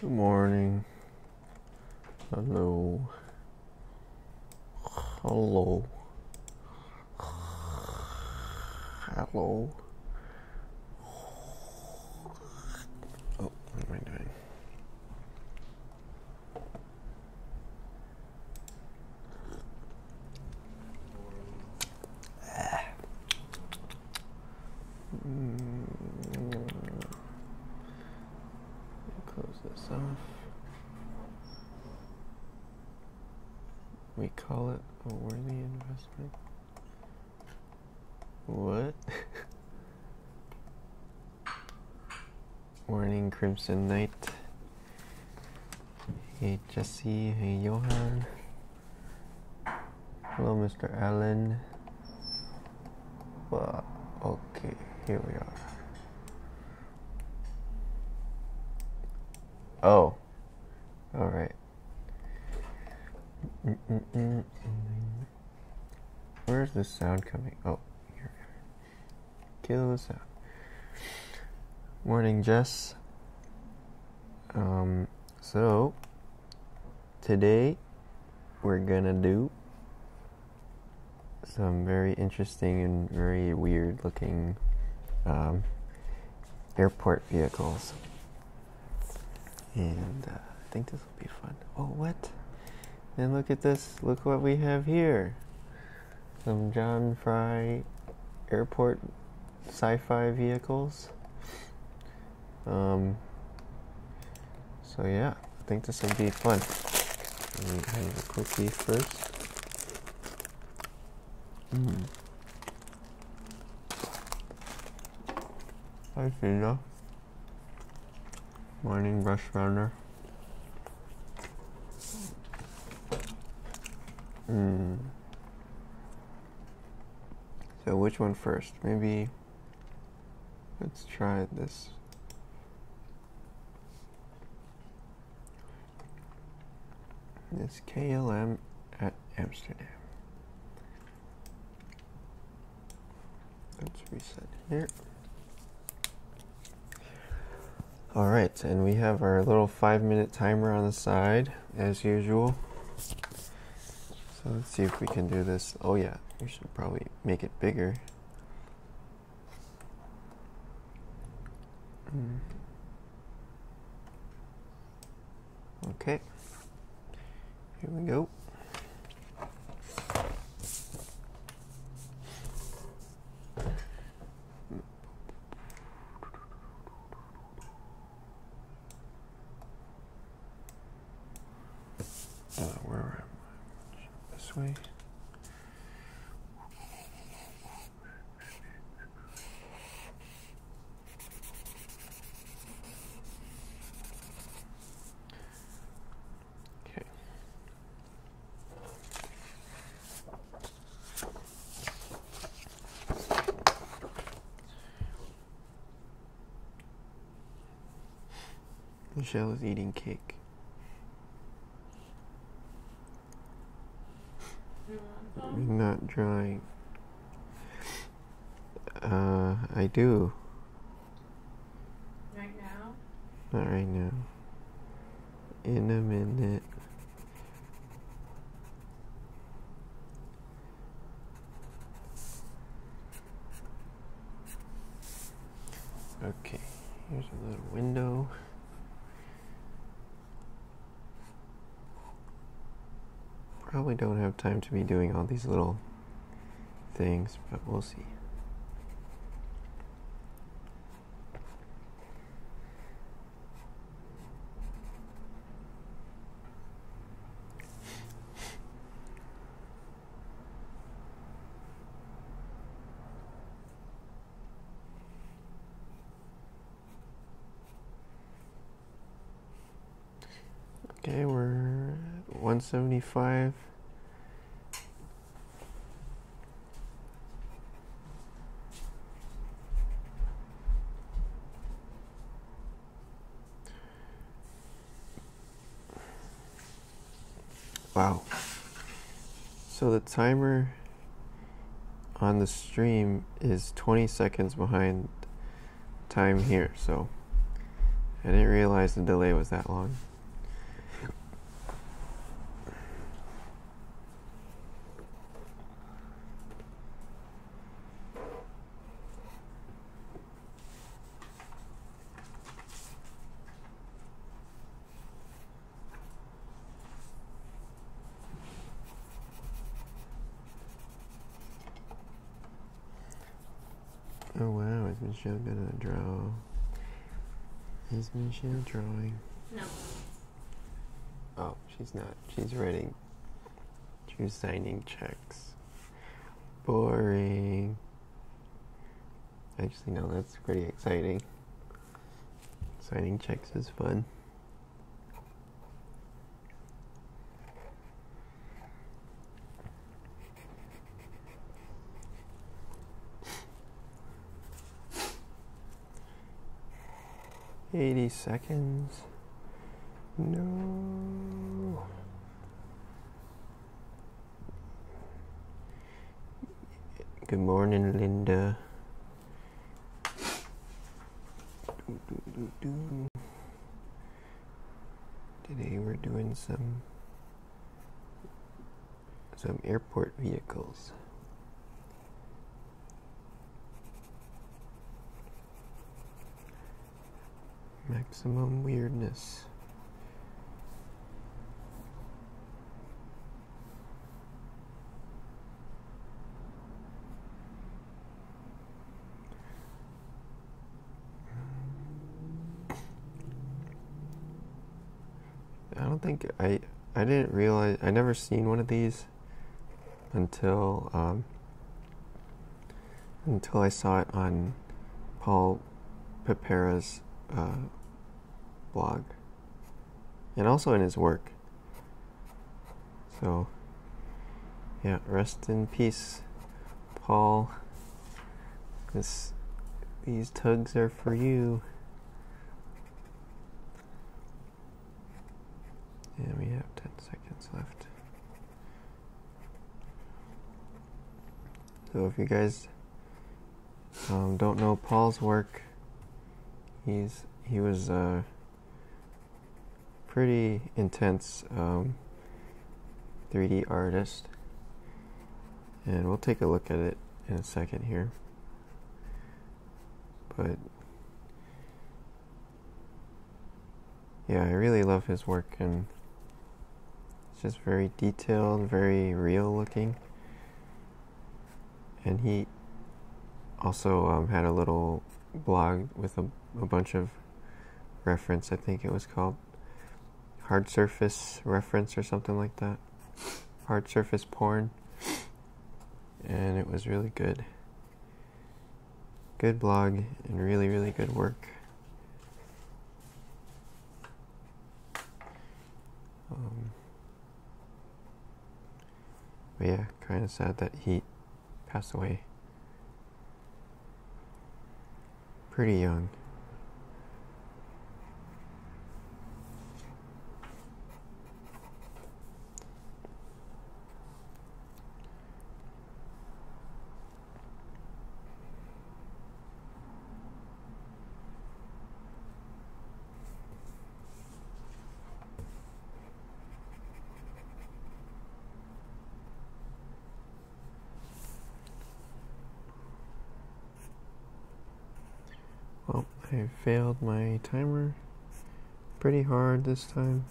Good morning. Hello. Hello. Hello. Oh, what am I doing? Close this off. We call it a worthy investment. What? Morning, Crimson Knight. Hey, Jesse. Hey, Johan. Hello, Mr. Allen. Well, okay, here we are. Oh, all right. Where's the sound coming? Oh, here. Kill the sound. Morning, Jess. So today we're gonna do some very interesting and very weird looking airport vehicles. And I think this will be fun. Oh, what? And look at this. Look what we have here. Some John Fry airport sci-fi vehicles. So yeah, I think this will be fun. Let me have a cookie first. Hi, Fina. Morning, Brush Runner. So which one first? Maybe let's try this. This KLM at Amsterdam. Let's reset here. Alright, and we have our little 5-minute timer on the side, as usual. So let's see if we can do this. Oh yeah, we should probably make it bigger. Okay, here we go. Where am I? This way. Okay. Michelle is eating cake. Not drawing. I do. Right now? Not right now. In a minute. Okay, here's a little window. Probably don't have time to be doing all these little things, but we'll see. Okay, we're at 175. Wow. So the timer on the stream is 20 seconds behind time here. So I didn't realize the delay was that long. Oh wow, is Michelle gonna draw? Is Michelle drawing? No. Oh, she's not. She's writing. She's signing checks. Boring. Actually, no, that's pretty exciting. Signing checks is fun. $80. No. Good morning, Linda. Today we're doing some airport vehicles. Maximum weirdness. I don't think I didn't realize, I never seen one of these until I saw it on Paul Pepera's blog, and also in his work. So yeah, rest in peace, Paul. These tugs are for you. And we have 10 seconds left. So if you guys don't know Paul's work, he was pretty intense 3D artist, and we'll take a look at it in a second here. But yeah, I really love his work, and it's just very detailed, very real looking. And he also had a little blog with a bunch of reference. I think it was called Hard Surface Reference or something like that. Hard Surface Porn. And it was really good. Good blog and really, really good work. But yeah, kind of sad that he passed away pretty young. Well, I failed my timer pretty hard this time.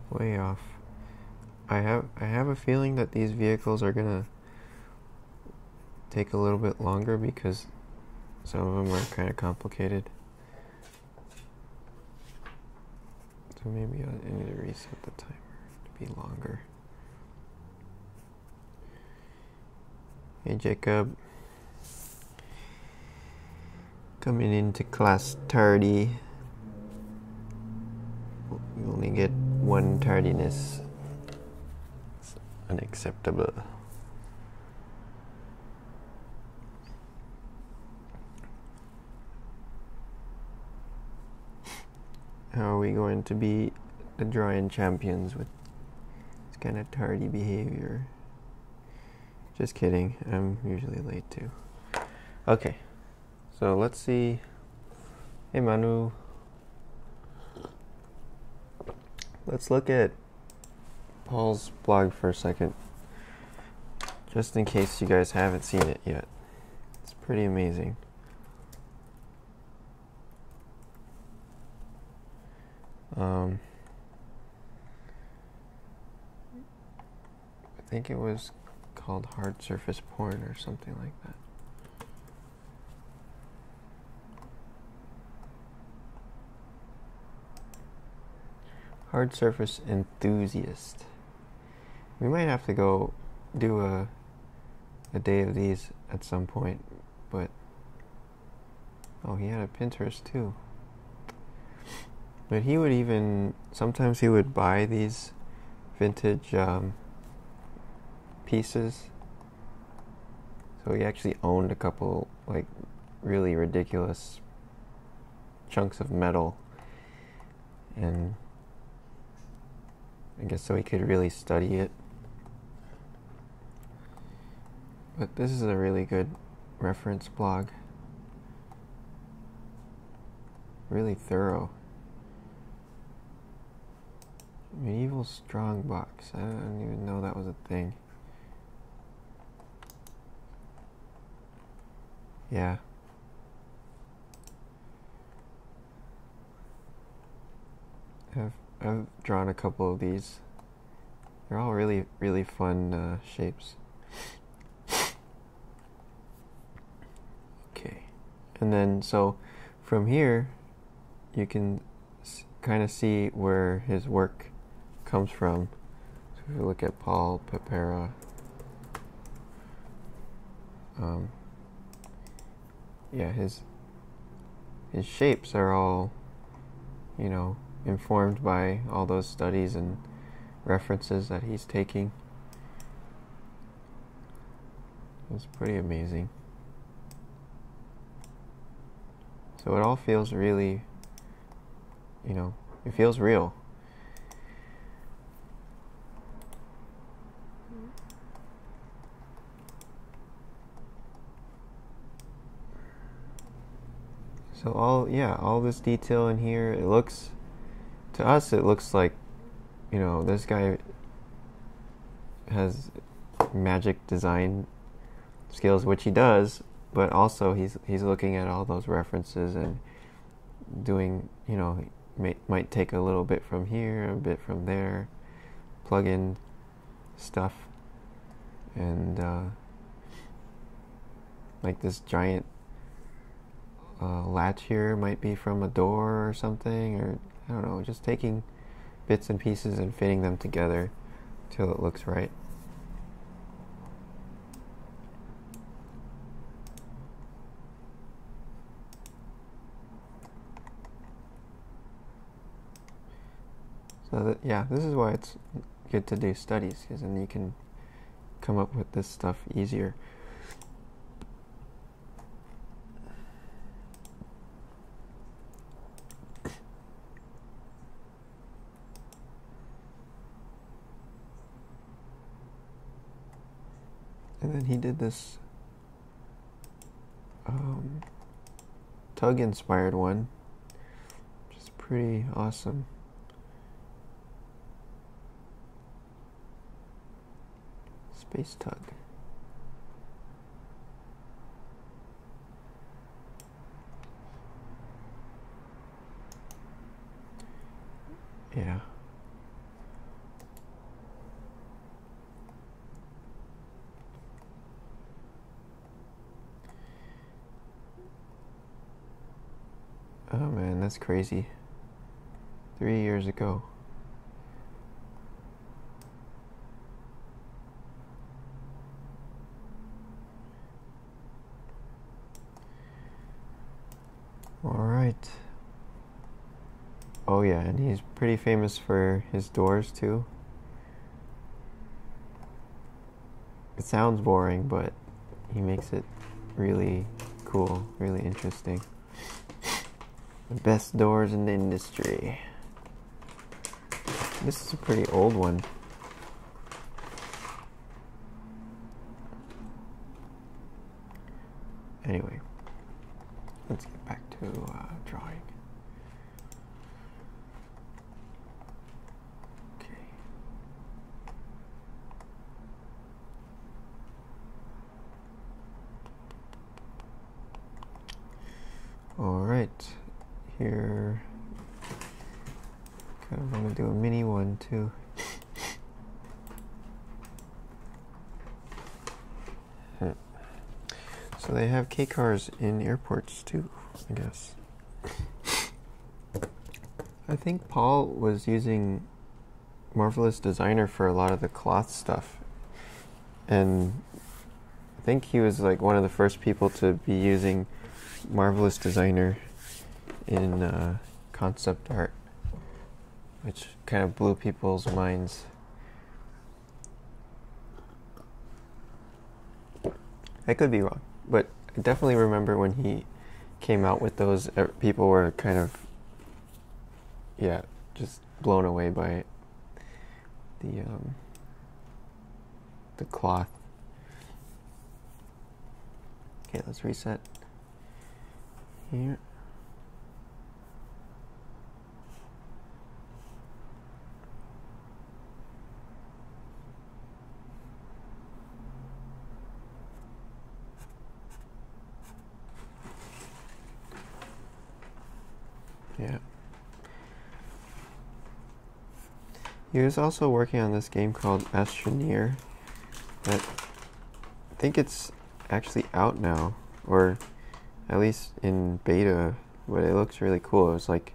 Way off. I have a feeling that these vehicles are gonna take a little bit longer because some of them are kind of complicated. So maybe I need to reset the timer to be longer. Hey Jacob, coming into class tardy. You only get one tardiness. It's unacceptable. How are we going to be the drawing champions with this kind of tardy behavior? Just kidding, I'm usually late too. Okay, So let's see. Hey Manu. Let's look at Paul's blog for a second, just in case you guys haven't seen it yet. It's pretty amazing. I think it was called Hard Surface Porn or something like that. Hard Surface Enthusiast. We might have to go do a day of these at some point, but oh, he had a Pinterest too. But he would even, sometimes he would buy these vintage pieces. So he actually owned a couple like really ridiculous chunks of metal, and I guess so he could really study it. But this is a really good reference blog. Really thorough. Medieval Strongbox. I didn't even know that was a thing. Yeah. I've drawn a couple of these. They're all really, really fun shapes. Okay. And then, so from here, you can kind of see where his work comes from. So if you look at Paul Pepera, yeah, his shapes are all, you know, informed by all those studies and references that he's taking. It's pretty amazing. So it all feels really, you know, it feels real. So all this detail in here, it looks, to us it looks like, you know, this guy has magic design skills, which he does, but also he's looking at all those references and doing, you know, might take a little bit from here, a bit from there, plug in stuff, and like this giant latch here might be from a door or something, or I don't know, just taking bits and pieces and fitting them together till it looks right. So yeah, this is why it's good to do studies, because then you can come up with this stuff easier. And then he did this tug-inspired one, which is pretty awesome. Space tug. Yeah. Oh man, that's crazy. 3 years ago. Alright. Oh yeah, and he's pretty famous for his doors too. It sounds boring, but he makes it really cool, really interesting. The best doors in the industry. This is a pretty old one. Anyway. let's get back to drawing. Okay. All right, here, kind of, I'm gonna do a mini one too. So they have K cars in airports too, I guess. I think Paul was using Marvelous Designer for a lot of the cloth stuff. And I think he was like one of the first people to be using Marvelous Designer in concept art, which kind of blew people's minds. I could be wrong, but I definitely remember when he came out with those, people were kind of, yeah, just blown away by it. The cloth. Okay, let's reset here. Yeah. He was also working on this game called Astroneer that I think it's actually out now, or at least in beta, but it looks really cool. It's like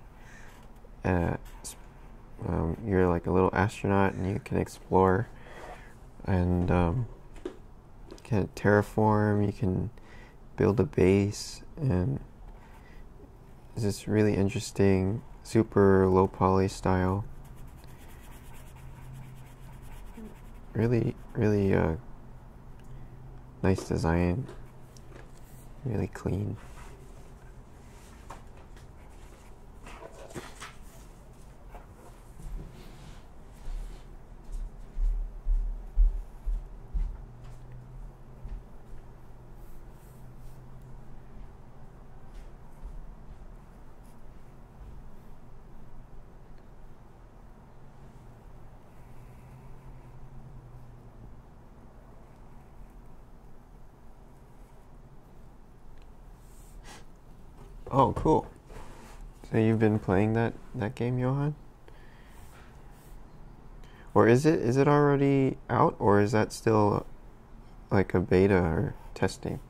you're like a little astronaut and you can explore and can terraform, you can build a base, and it's this really interesting, super low poly style. Really nice design, really clean. Oh, cool. So you've been playing that game, Johan? Or is it already out, or is that still like a beta or testing?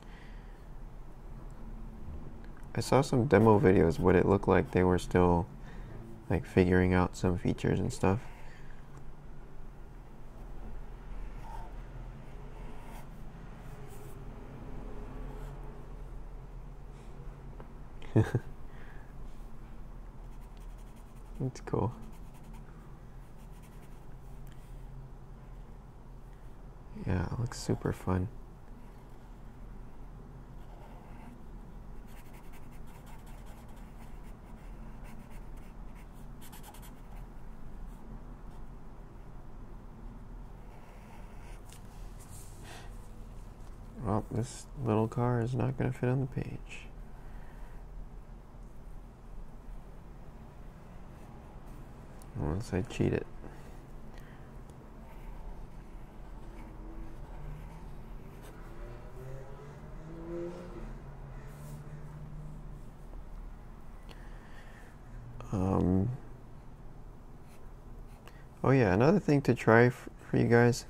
I saw some demo videos what it looked like they were still like figuring out some features and stuff. That's cool. Yeah, it looks super fun. Well, this little car is not going to fit on the page. Unless I cheat it. Oh yeah, another thing to try for you guys.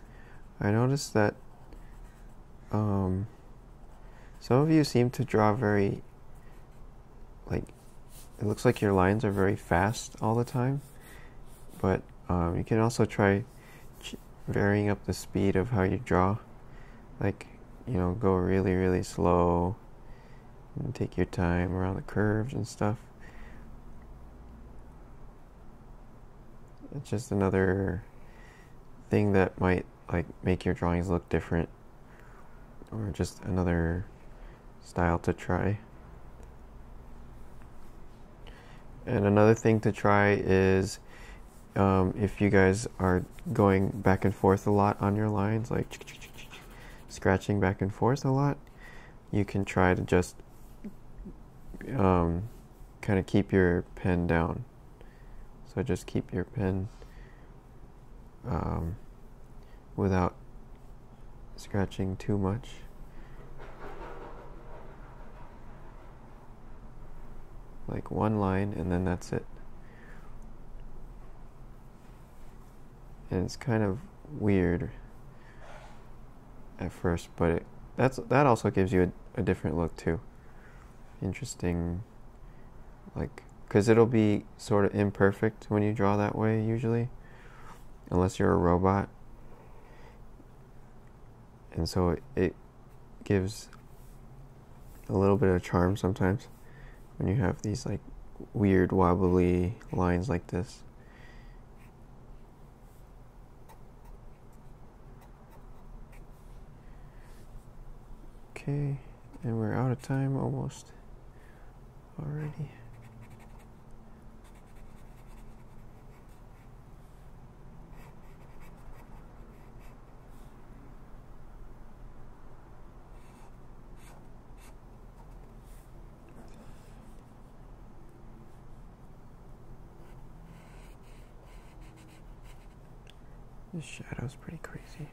I noticed that some of you seem to draw very, like, it looks like your lines are very fast all the time. But you can also try varying up the speed of how you draw. Like, you know, go really slow and take your time around the curves and stuff. It's just another thing that might like make your drawings look different, or just another style to try. And another thing to try is if you guys are going back and forth a lot on your lines, like scratching back and forth a lot, you can try to just kind of keep your pen down. So just keep your pen without scratching too much. Like one line, and then that's it. And it's kind of weird at first, but that also gives you a different look too. Interesting, like, because it'll be sort of imperfect when you draw that way usually, unless you're a robot. And so it gives a little bit of charm sometimes when you have these like weird wobbly lines like this. Okay, and we're out of time almost already. This shadow's pretty crazy.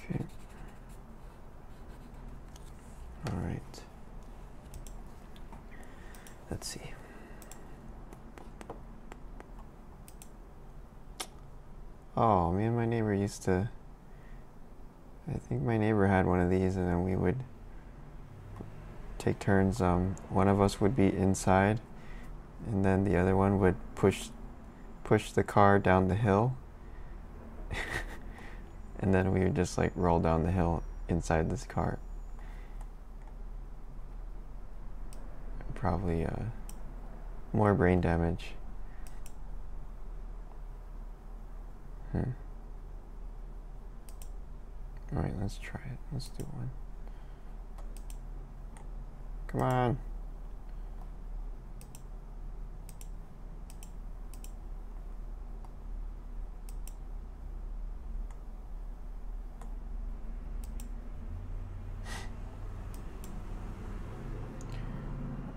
Okay. All right. Let's see. Oh, me and my neighbor used to, I think my neighbor had one of these, and then we would take turns. One of us would be inside, and then the other one would push the car down the hill. And then we would just like roll down the hill inside this car. Probably more brain damage. Alright, let's try it. Let's do one. Come on.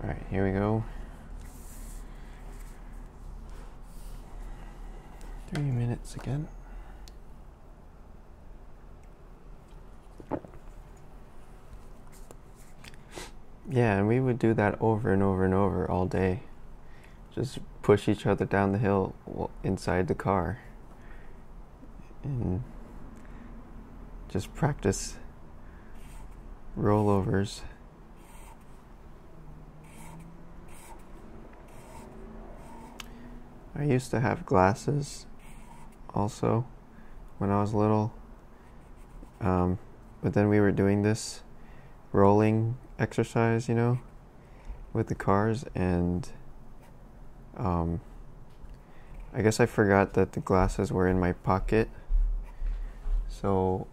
Alright, here we go. 3 minutes again. Yeah, and we would do that over and over and over all day. Just push each other down the hill inside the car. And just practice rollovers. I used to have glasses also when I was little, but then we were doing this rolling exercise, you know, with the cars, and I guess I forgot that the glasses were in my pocket, so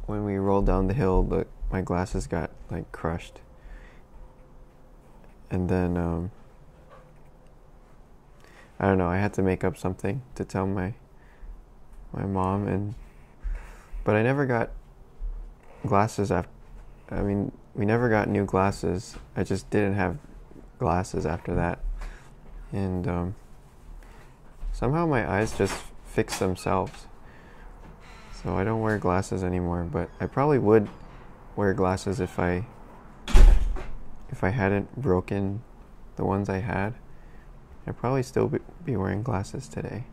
when we rolled down the hill, my glasses got like crushed, and then I don't know, I had to make up something to tell my mom, but I never got glasses we never got new glasses. I just didn't have glasses after that, and somehow my eyes just fixed themselves, so I don't wear glasses anymore. But I probably would wear glasses if I hadn't broken the ones I had. I'd probably still be wearing glasses today.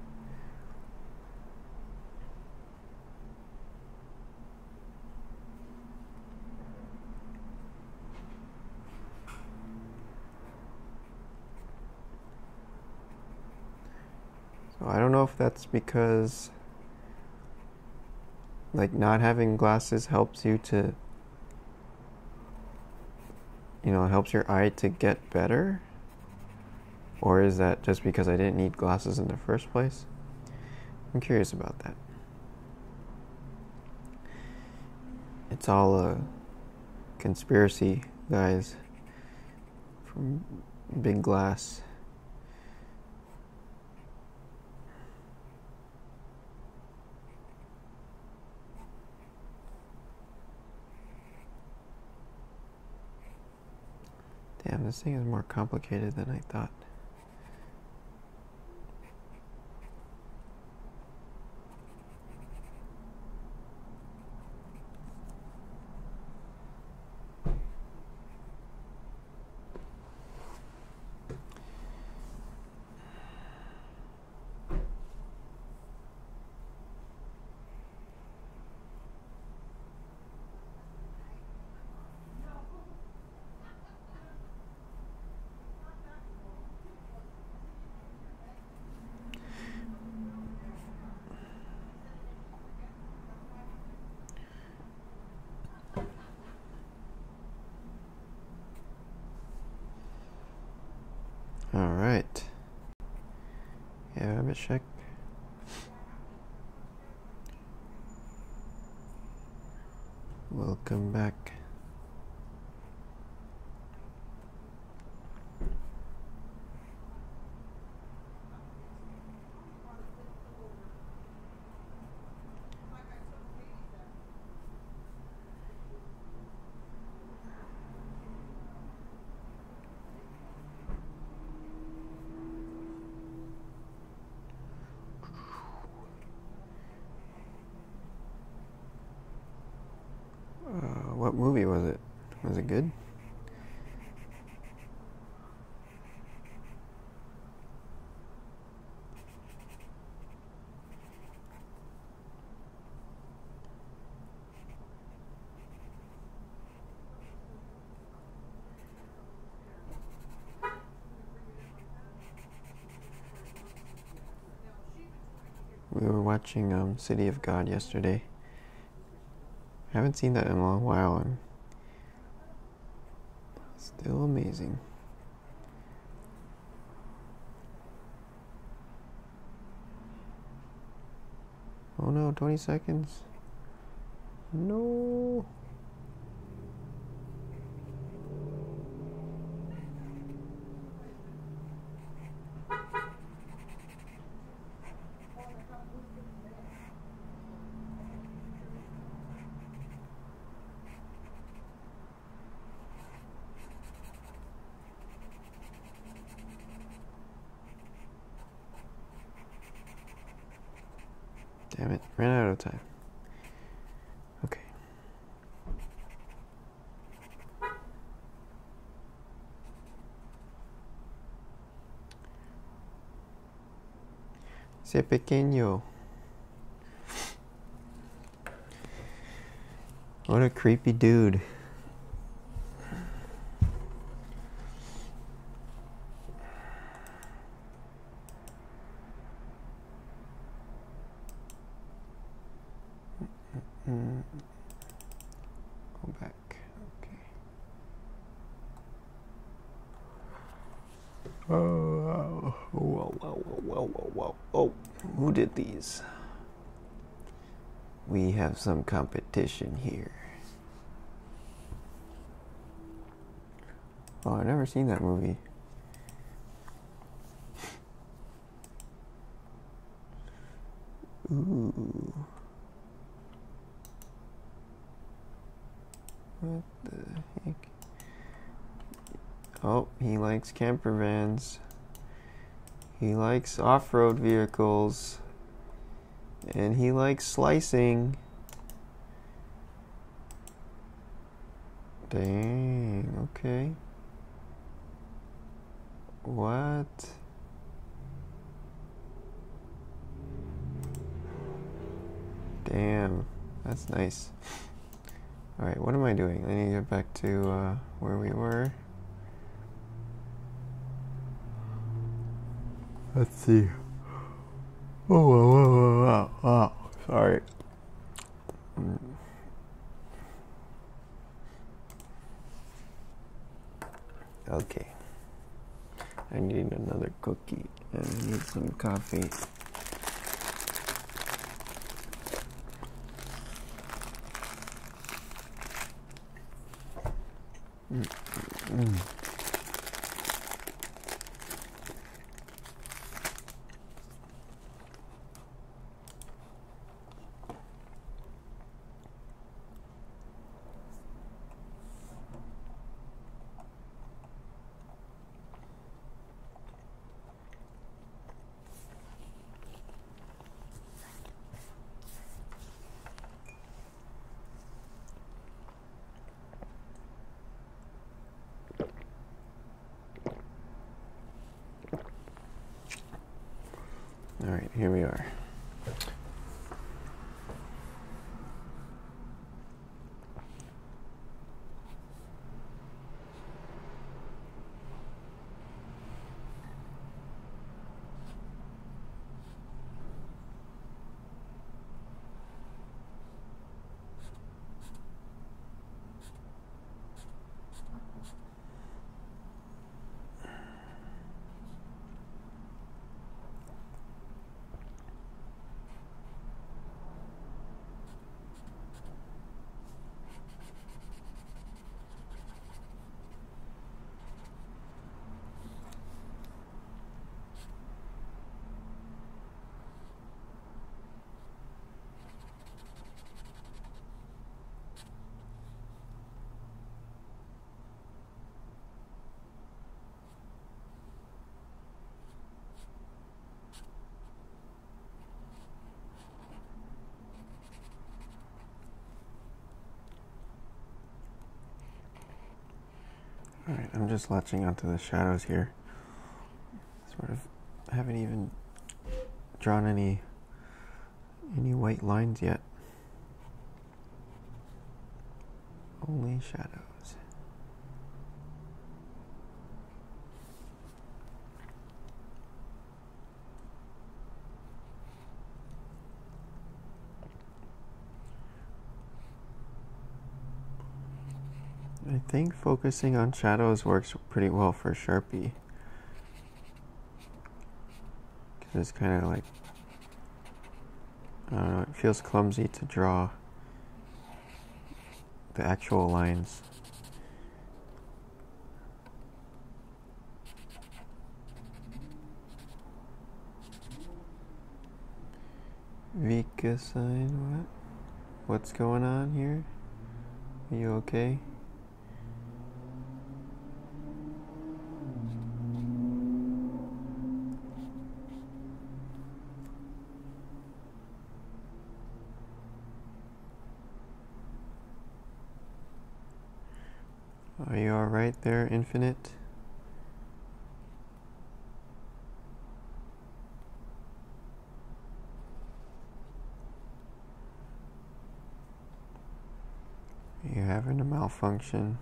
I don't know if that's because like not having glasses helps you to, you know, helps your eye to get better, or is that just because I didn't need glasses in the first place? I'm curious about that. It's all a conspiracy, guys, from Big Glass. Damn, this thing is more complicated than I thought. All right. Yeah, a check. Welcome back. What movie was it? Was it good? We were watching City of God yesterday. I haven't seen that in a long while, and still amazing. Oh no, 20 seconds. No. Damn it, ran out of time. Okay. Sé pequeño. What a creepy dude. Go back. Okay. Oh, whoa. Oh, who did these? We have some competition here. Oh, I've never seen that movie. Ooh. What the heck? Oh, he likes camper vans. He likes off-road vehicles. And he likes slicing. Dang, okay. What? Damn, that's nice. Alright, what am I doing? I need to get back to where we were. Let's see. Oh, sorry. Okay. I need another cookie and I need some coffee. All right, here we are. All right, I'm just latching onto the shadows here. Sort of haven't even drawn any white lines yet. Only shadows. I think focusing on shadows works pretty well for Sharpie. Because it's kind of like, I don't know, it feels clumsy to draw the actual lines. Vika sign, what? What's going on here? Are you okay? Are you alright there, Infinite? Are you having a malfunction?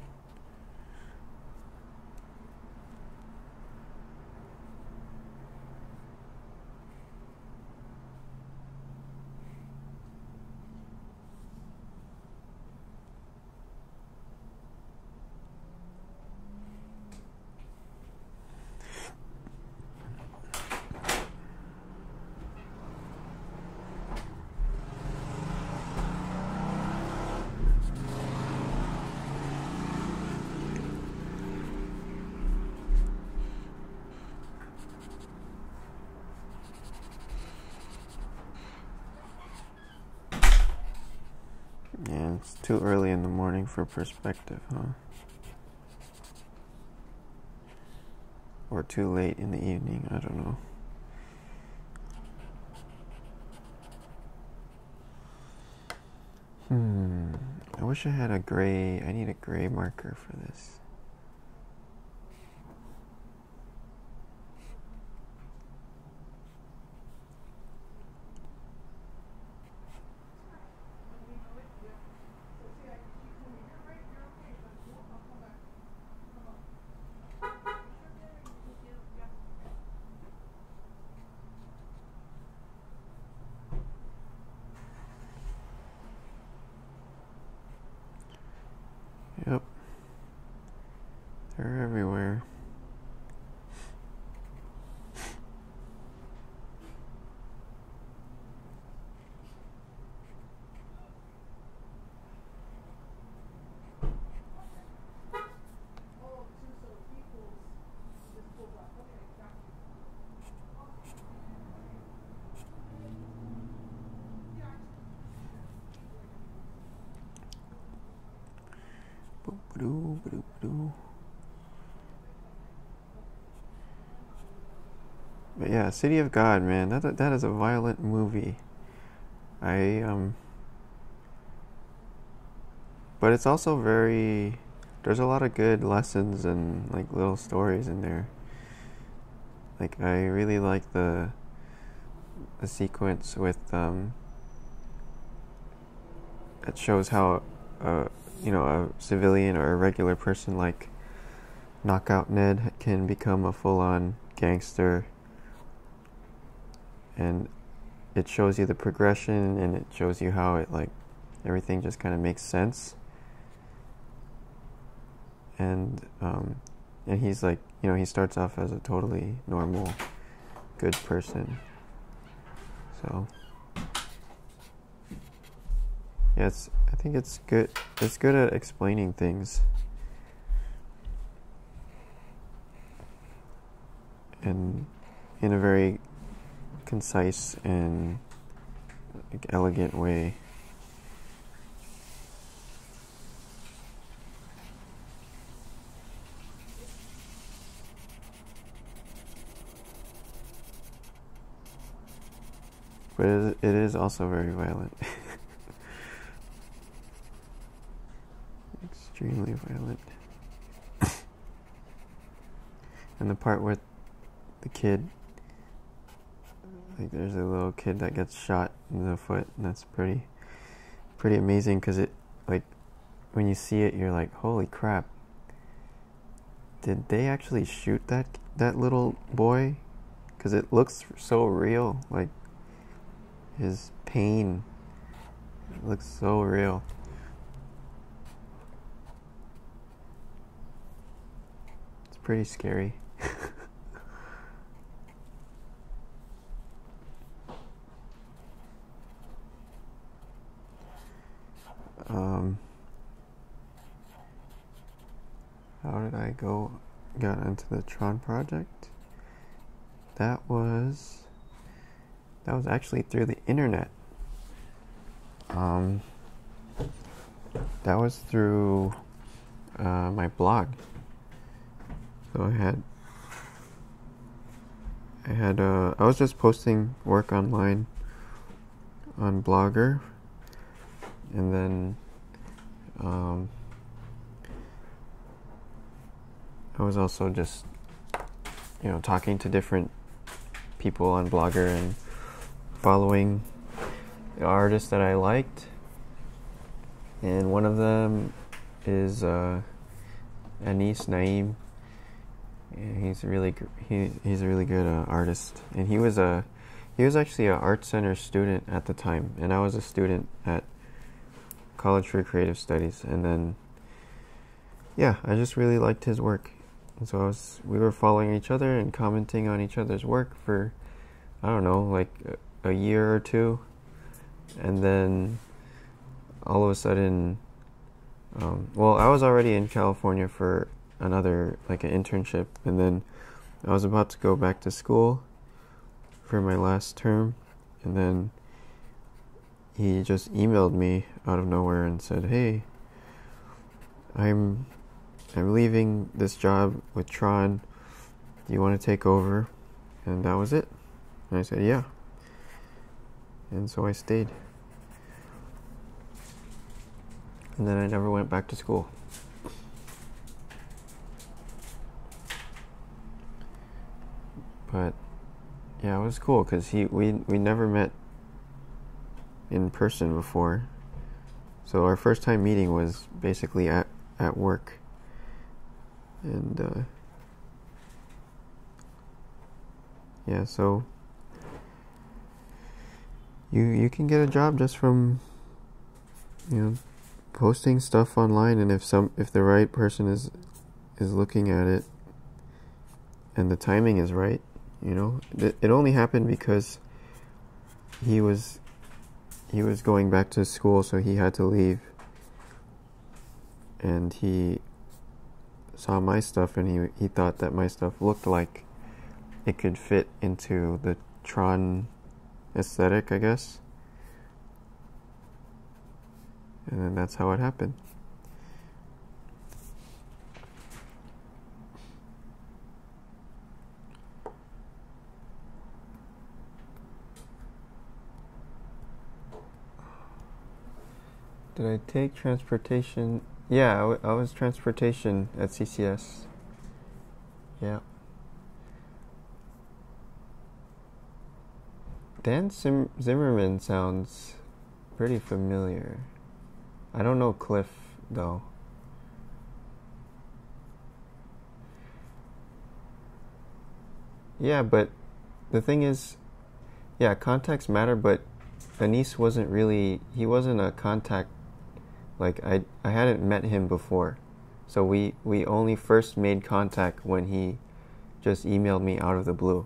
Yeah, it's too early in the morning for perspective, huh? Or too late in the evening, I don't know. I wish I had a gray, I need a gray marker for this. Yep. They're everywhere. But yeah, City of God, man, that is a violent movie. But it's also very, there's a lot of good lessons and like little stories in there. Like I really like the sequence with it shows how a civilian or a regular person like Knockout Ned can become a full-on gangster, and it shows you the progression, and it shows you how it like everything just kind of makes sense. And he's like, he starts off as a totally normal, good person. So yeah, I think it's good. It's good at explaining things, and in a very concise and like, elegant way. But it is also very violent. Extremely violent. And the part with the kid, like there's a little kid that gets shot in the foot, and that's pretty amazing, because it, like, when you see it, you're like, holy crap, did they actually shoot that little boy? Because it looks so real, like his pain looks so real. It's pretty scary. How did I got into the Tron project? That was actually through the internet. That was through my blog. So I was just posting work online on Blogger, and then I was also just talking to different people on Blogger and following the artists that I liked, and one of them is Anis Naeem. And he's a really good artist, and he was actually an art center student at the time, and I was a student at College for Creative Studies. And then I just really liked his work, and so we were following each other and commenting on each other's work for, I don't know, like a year or two, and then all of a sudden, I was already in California for another, like, an internship, and then I was about to go back to school for my last term, and then he just emailed me out of nowhere and said, "Hey, I'm leaving this job with Tron. Do you want to take over?" And that was it. And I said, "Yeah." And so I stayed. And then I never went back to school. But yeah, it was cool because we never met in person before. So our first time meeting was basically at work. And so you can get a job just from posting stuff online, and if the right person is looking at it and the timing is right, you know, it only happened because he was going back to school, so he had to leave, and he saw my stuff, and he thought that my stuff looked like it could fit into the Tron aesthetic, I guess. And then that's how it happened. Did I take transportation? Yeah, I was transportation at CCS. Yeah. Dan Zimmerman sounds pretty familiar. I don't know Cliff, though. Yeah, but the thing is, yeah, contacts matter, but Anis he wasn't a contact. Like, I hadn't met him before. So we only first made contact when he just emailed me out of the blue.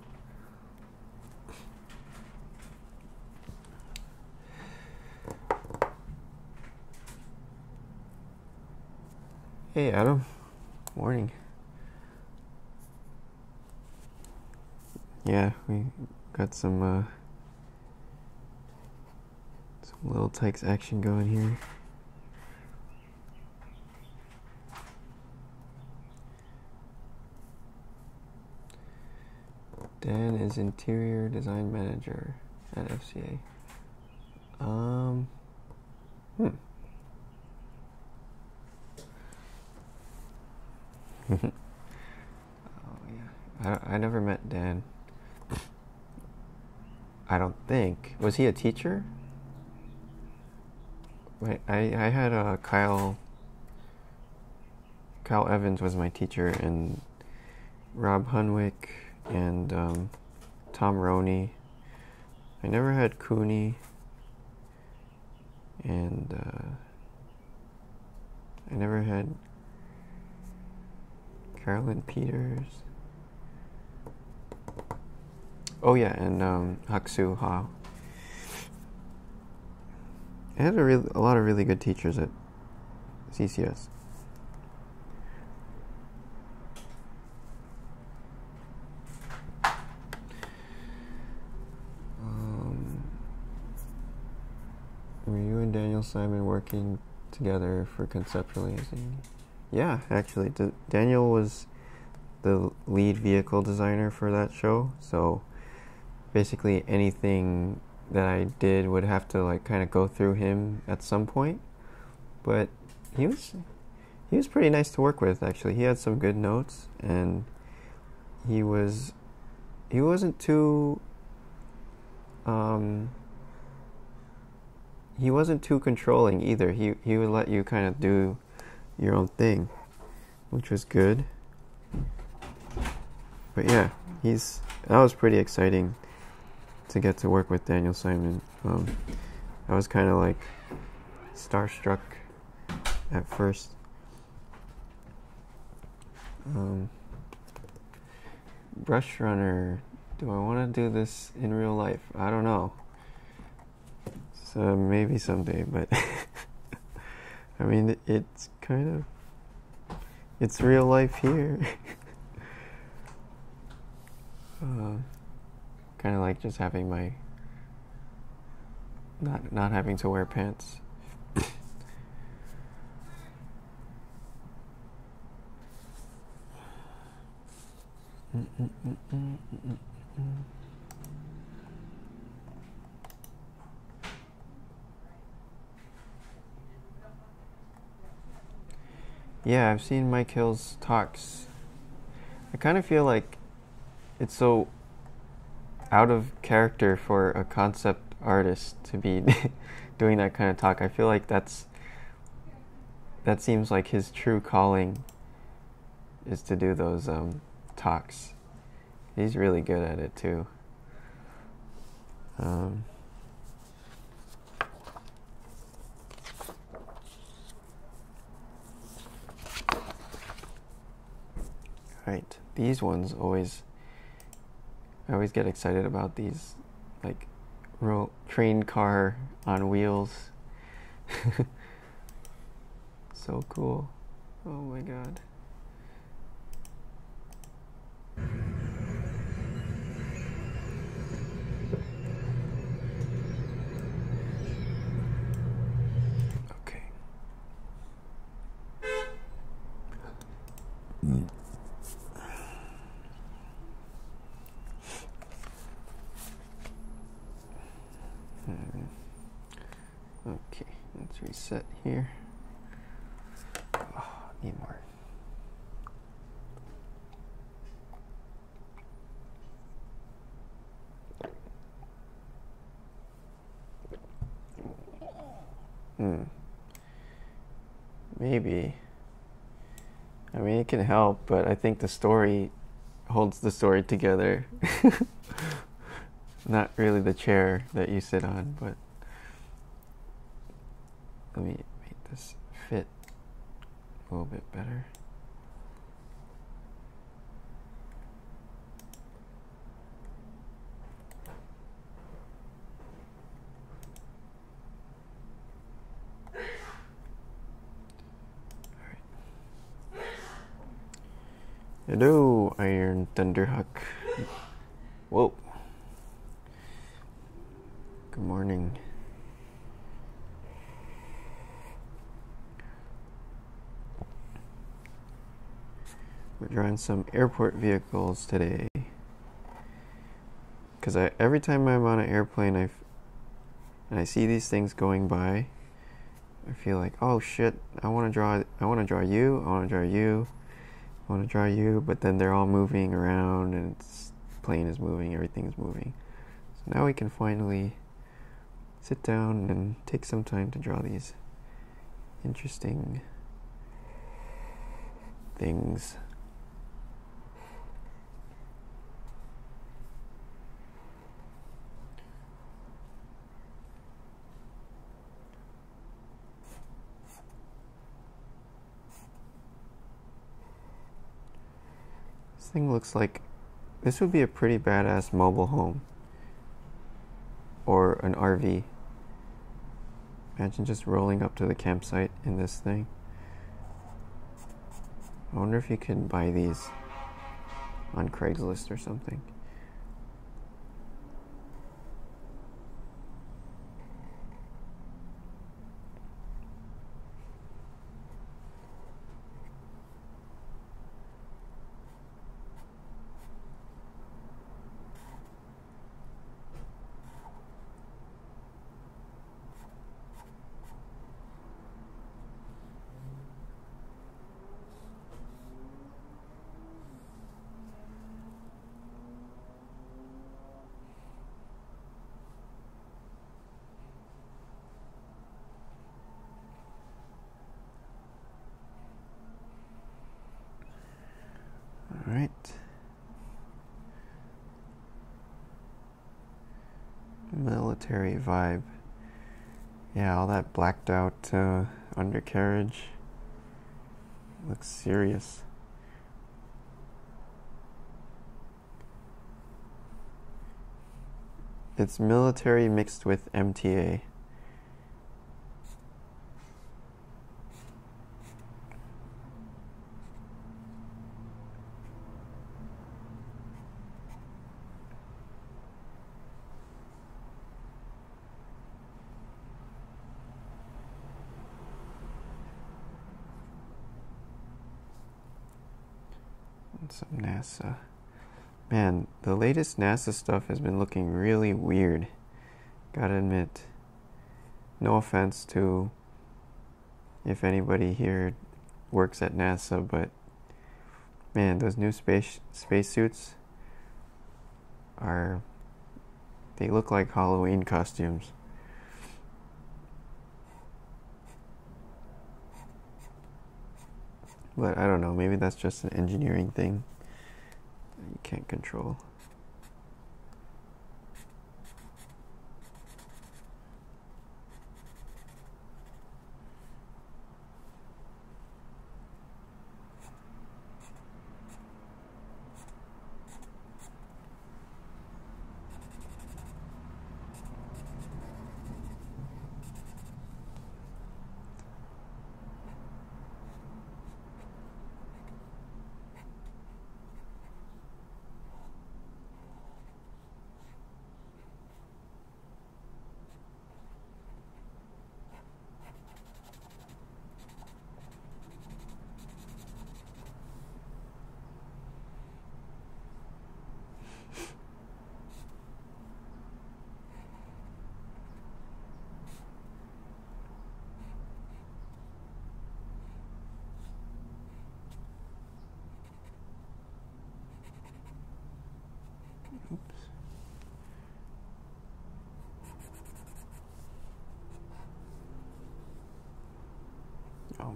Hey, Adam. Morning. Yeah, we got some Little Tykes action going here. Dan is interior design manager at FCA. Oh yeah, I never met Dan. I don't think. Was he a teacher? Wait, I had Kyle Evans was my teacher, and Rob Hunwick, and Tom Roney. I never had Cooney, and I never had Carolyn Peters. Oh yeah, and Haksu Ha. I had a lot of really good teachers at CCS. Were you and Daniel Simon working together for conceptualizing? Yeah, actually, Daniel was the lead vehicle designer for that show, so basically anything that I did would have to like kind of go through him at some point. But he was pretty nice to work with, actually. He had some good notes, and he wasn't too controlling either. He would let you kind of do your own thing, which was good. But yeah, that was pretty exciting to get to work with Daniel Simon. I was kind of like starstruck at first. Brush Runner. Do I want to do this in real life? I don't know. So maybe someday, but I mean, it's real life here. Kind of like just having not having to wear pants. Yeah, I've seen Mike Hill's talks. I kind of feel like it's so out of character for a concept artist to be doing that kind of talk. I feel like that seems like his true calling is to do those talks. He's really good at it too. Right. These ones always, I always get excited about these, like, train car on wheels. So cool. Oh my god. Okay. Okay, let's reset here. Oh, need more. Maybe. I mean, it can help, but I think the story holds the story together. Not really the chair that you sit on, but let me make this fit a little bit better. Hello, Iron Thunderhawk. Whoa. Good morning. We're drawing some airport vehicles today. Because every time I'm on an airplane, and I see these things going by, I feel like, oh shit, I want to draw you, I want to draw you, I want to draw you, but then they're all moving around and the plane is moving, everything's moving. So now we can finally sit down and take some time to draw these interesting things. This thing looks like this would be a pretty badass mobile home or an RV. Imagine just rolling up to the campsite in this thing. I wonder if you can buy these on Craigslist or something. All right. Military vibe. Yeah, all that blacked out undercarriage looks serious. It's military mixed with MTA. And some NASA. Man, the latest NASA stuff has been looking really weird. Gotta admit. No offense to if anybody here works at NASA, but man, those new spacesuits they look like Halloween costumes. But I don't know, maybe that's just an engineering thing that you can't control.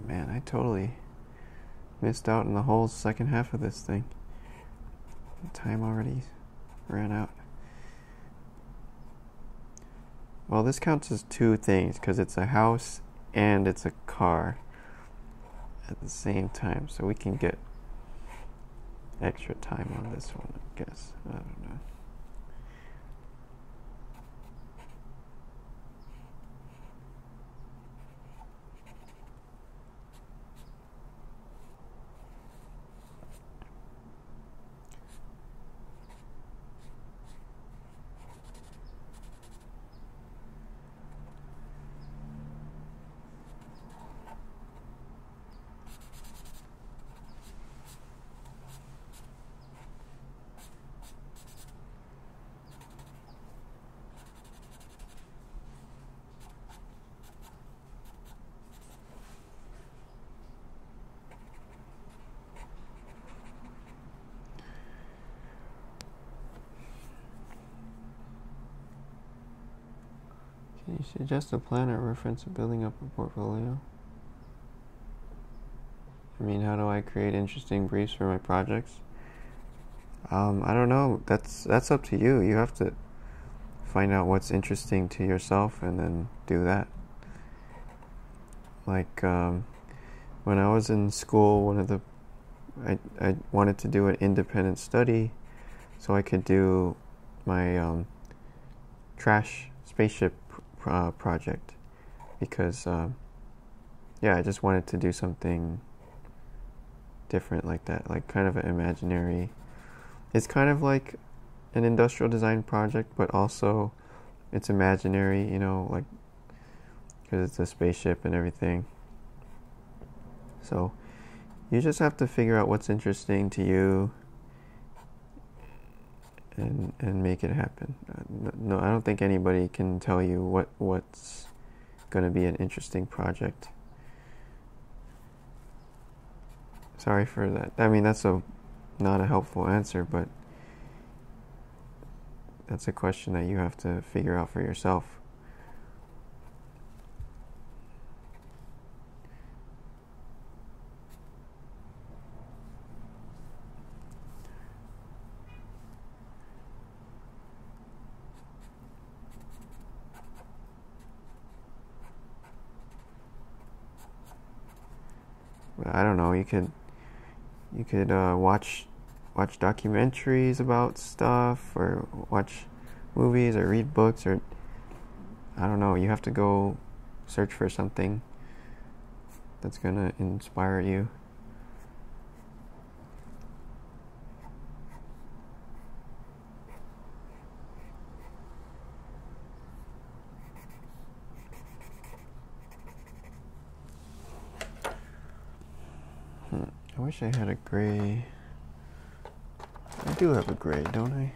man, I totally missed out on the whole second half of this thing. Time already ran out. Well, this counts as two things because it's a house and it's a car at the same time, so we can get extra time on this one, I guess. I don't know. Can you suggest a plan or reference of building up a portfolio? I mean, how do I create interesting briefs for my projects? I don't know. That's up to you. You have to find out what's interesting to yourself and then do that. Like when I was in school, I wanted to do an independent study so I could do my trash spaceship project because yeah, I just wanted to do something different like that, like kind of an imaginary. It's kind of like an industrial design project, but also it's imaginary, you know, like because it's a spaceship and everything. So you just have to figure out what's interesting to you and make it happen. No, I don't think anybody can tell you what's going to be an interesting project. Sorry for that. I mean, that's not a helpful answer, but that's a question that you have to figure out for yourself. I don't know. You could watch documentaries about stuff, or watch movies, or read books, or I don't know. You have to go search for something that's gonna inspire you. I wish I had a gray. I do have a gray, don't I?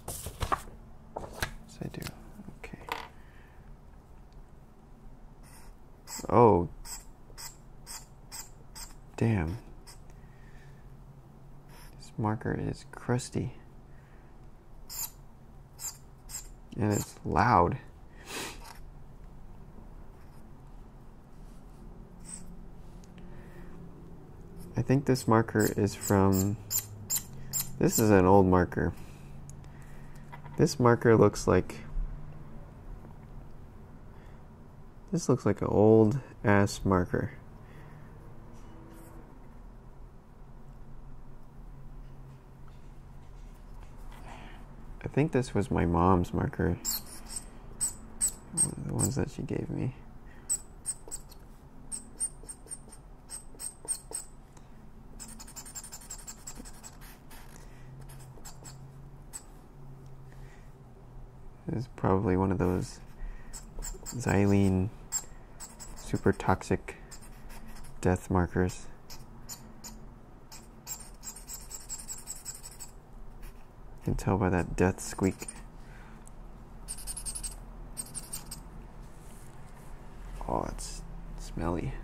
Yes, I do. Okay. Oh. Damn. This marker is crusty. And it's loud. I think this marker is from, this is an old marker. This marker looks like, this looks like an old ass marker. I think this was my mom's marker, one of the ones that she gave me. This is probably one of those xylene super toxic death markers. You can tell by that death squeak. Oh, it's smelly.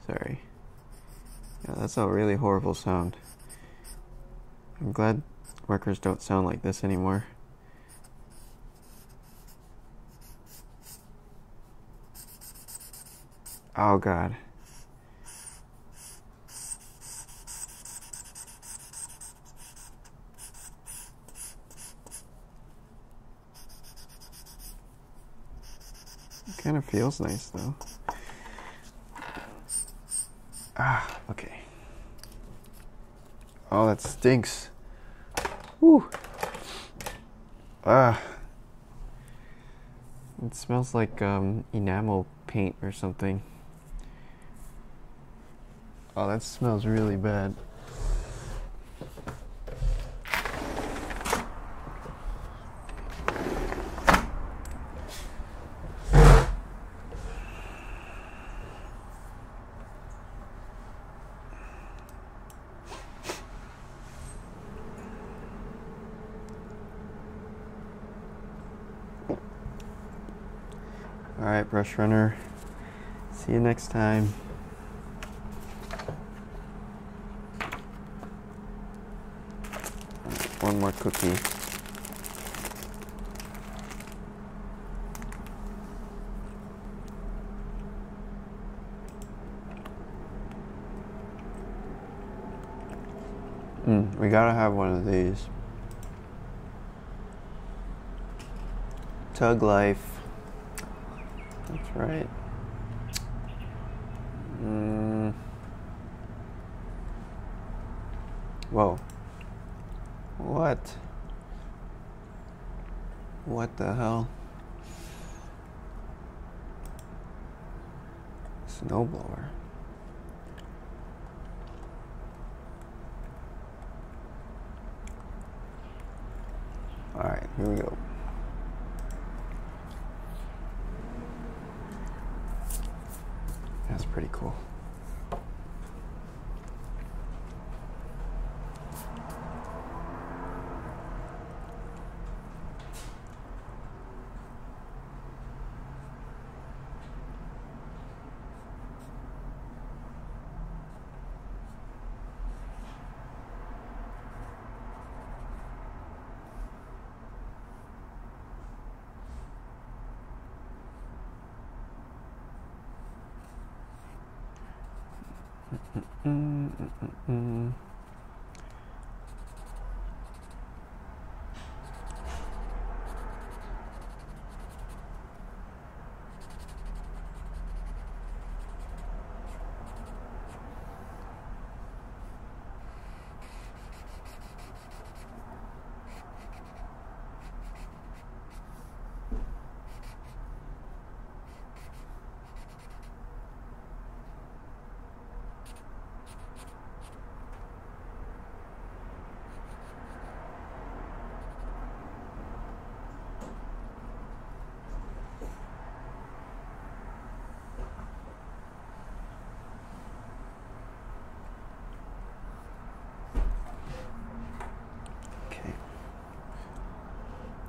Sorry. Yeah, that's a really horrible sound. I'm glad Markers don't sound like this anymore. Oh God. It kind of feels nice though. Ah, okay. Oh, that stinks. Whew. Ah. It smells like enamel paint or something. Oh, that smells really bad. Alright, brush runner. See you next time. One more cookie. We gotta have one of these. Tug life. That's right. Whoa. What? What the hell? Snowblower. Alright, here we go. That's pretty cool.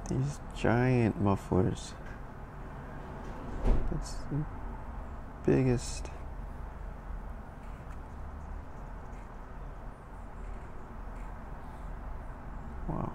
These giant mufflers. That's the biggest. Wow.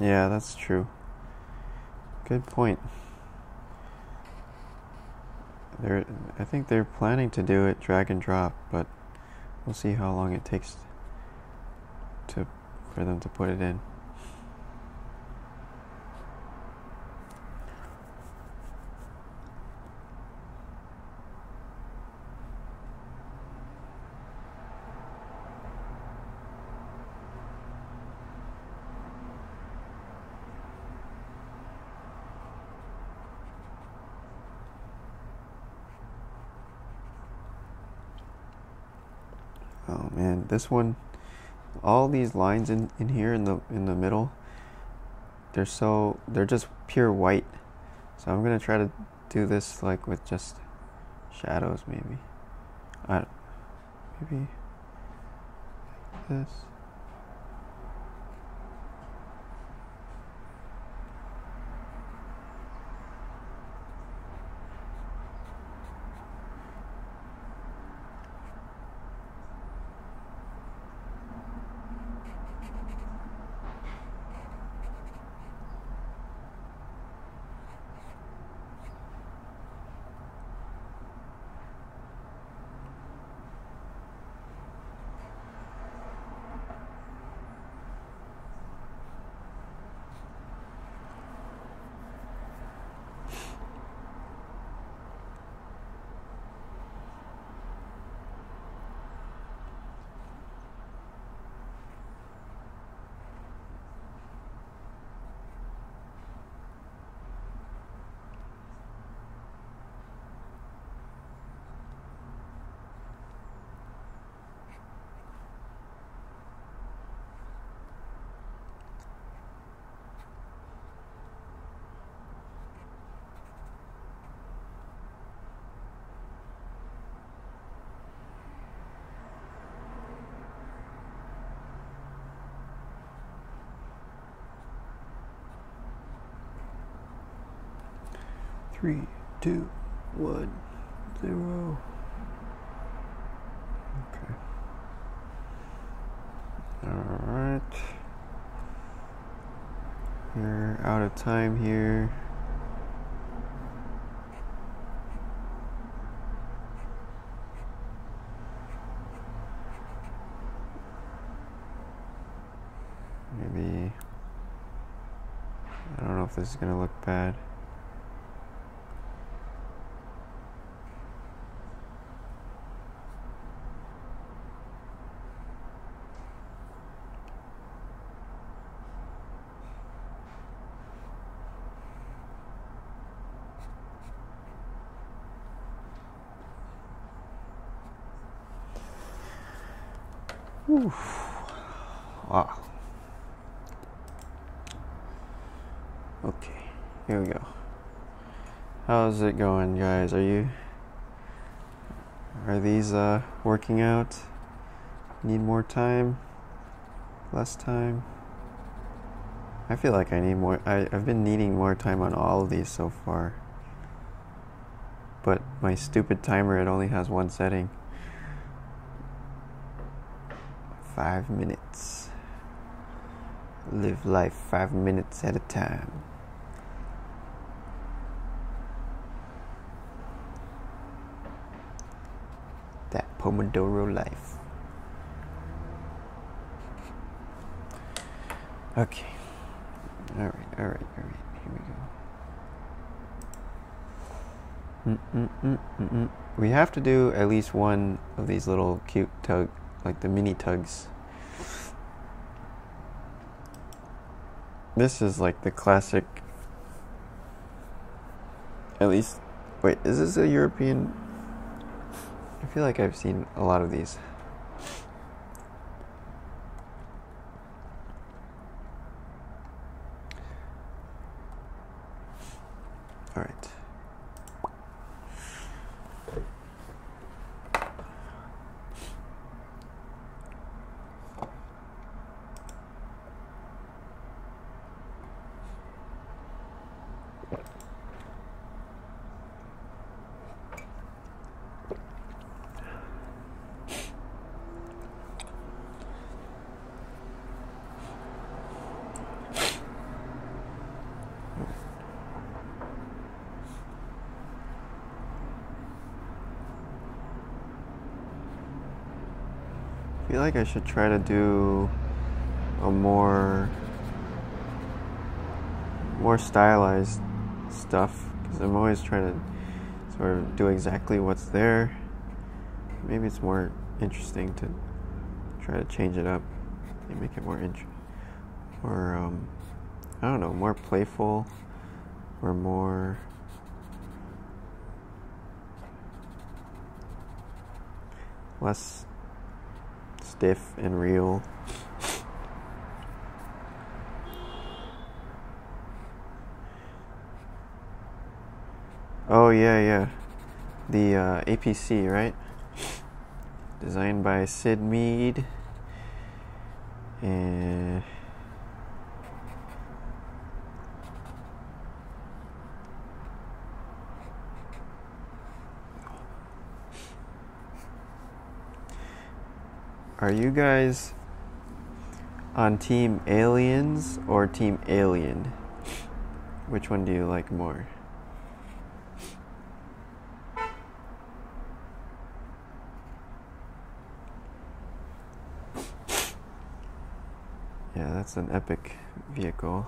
Yeah, that's true. Good point. I think they're planning to do it drag and drop, but we'll see how long it takes for them to put it in. Oh man, this one, all these lines in here in the middle, they're just pure white. So I'm gonna try to do this like with just shadows, maybe. Maybe this. Three, two, 1, 0. Okay. All right. We're out of time here. Maybe, I don't know if this is gonna look bad. Oof. Wow. Okay, here we go. How's it going, guys? Are these working out? Need more time? Less time? I feel like I need more. I've been needing more time on all of these so far. But my stupid timer, it only has one setting. 5 minutes. Live life 5 minutes at a time. That Pomodoro life. Okay. All right. Here we go. We have to do at least one of these little cute tug, like the mini tugs. This is like the classic, at least, wait, is this a European? I feel like I've seen a lot of these. All right. I feel like I should try to do a more stylized stuff, because I'm always trying to sort of do exactly what's there. Maybe it's more interesting to try to change it up and make it more or I don't know, more playful or more less stiff and real. Oh yeah. The APC, right? Designed by Sid Mead. And are you guys on Team Aliens or Team Alien? Which one do you like more? Yeah, that's an epic vehicle.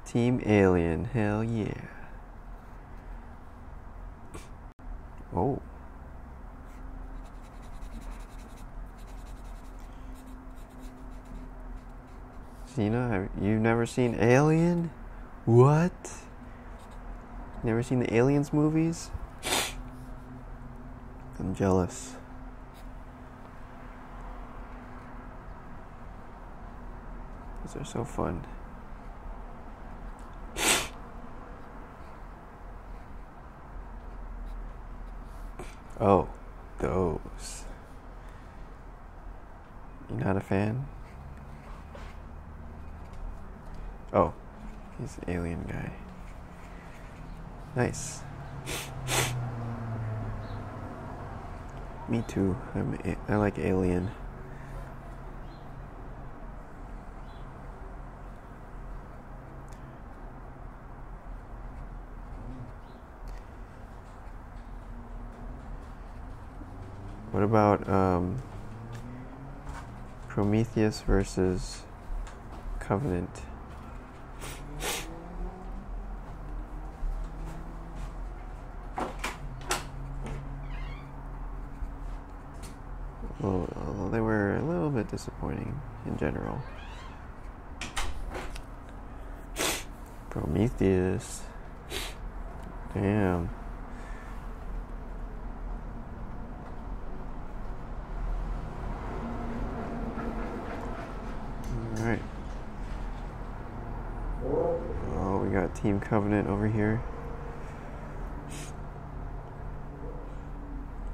Team Alien, hell yeah. Oh. Gina, you've never seen Alien? What? Never seen the Aliens movies? I'm jealous. Those are so fun. Oh, those. You not a fan? Oh, he's the alien guy. Nice. Me too. I like Alien. What about Prometheus versus Covenant? Although they were a little bit disappointing in general. Prometheus. Damn. Alright. Oh, we got Team Covenant over here.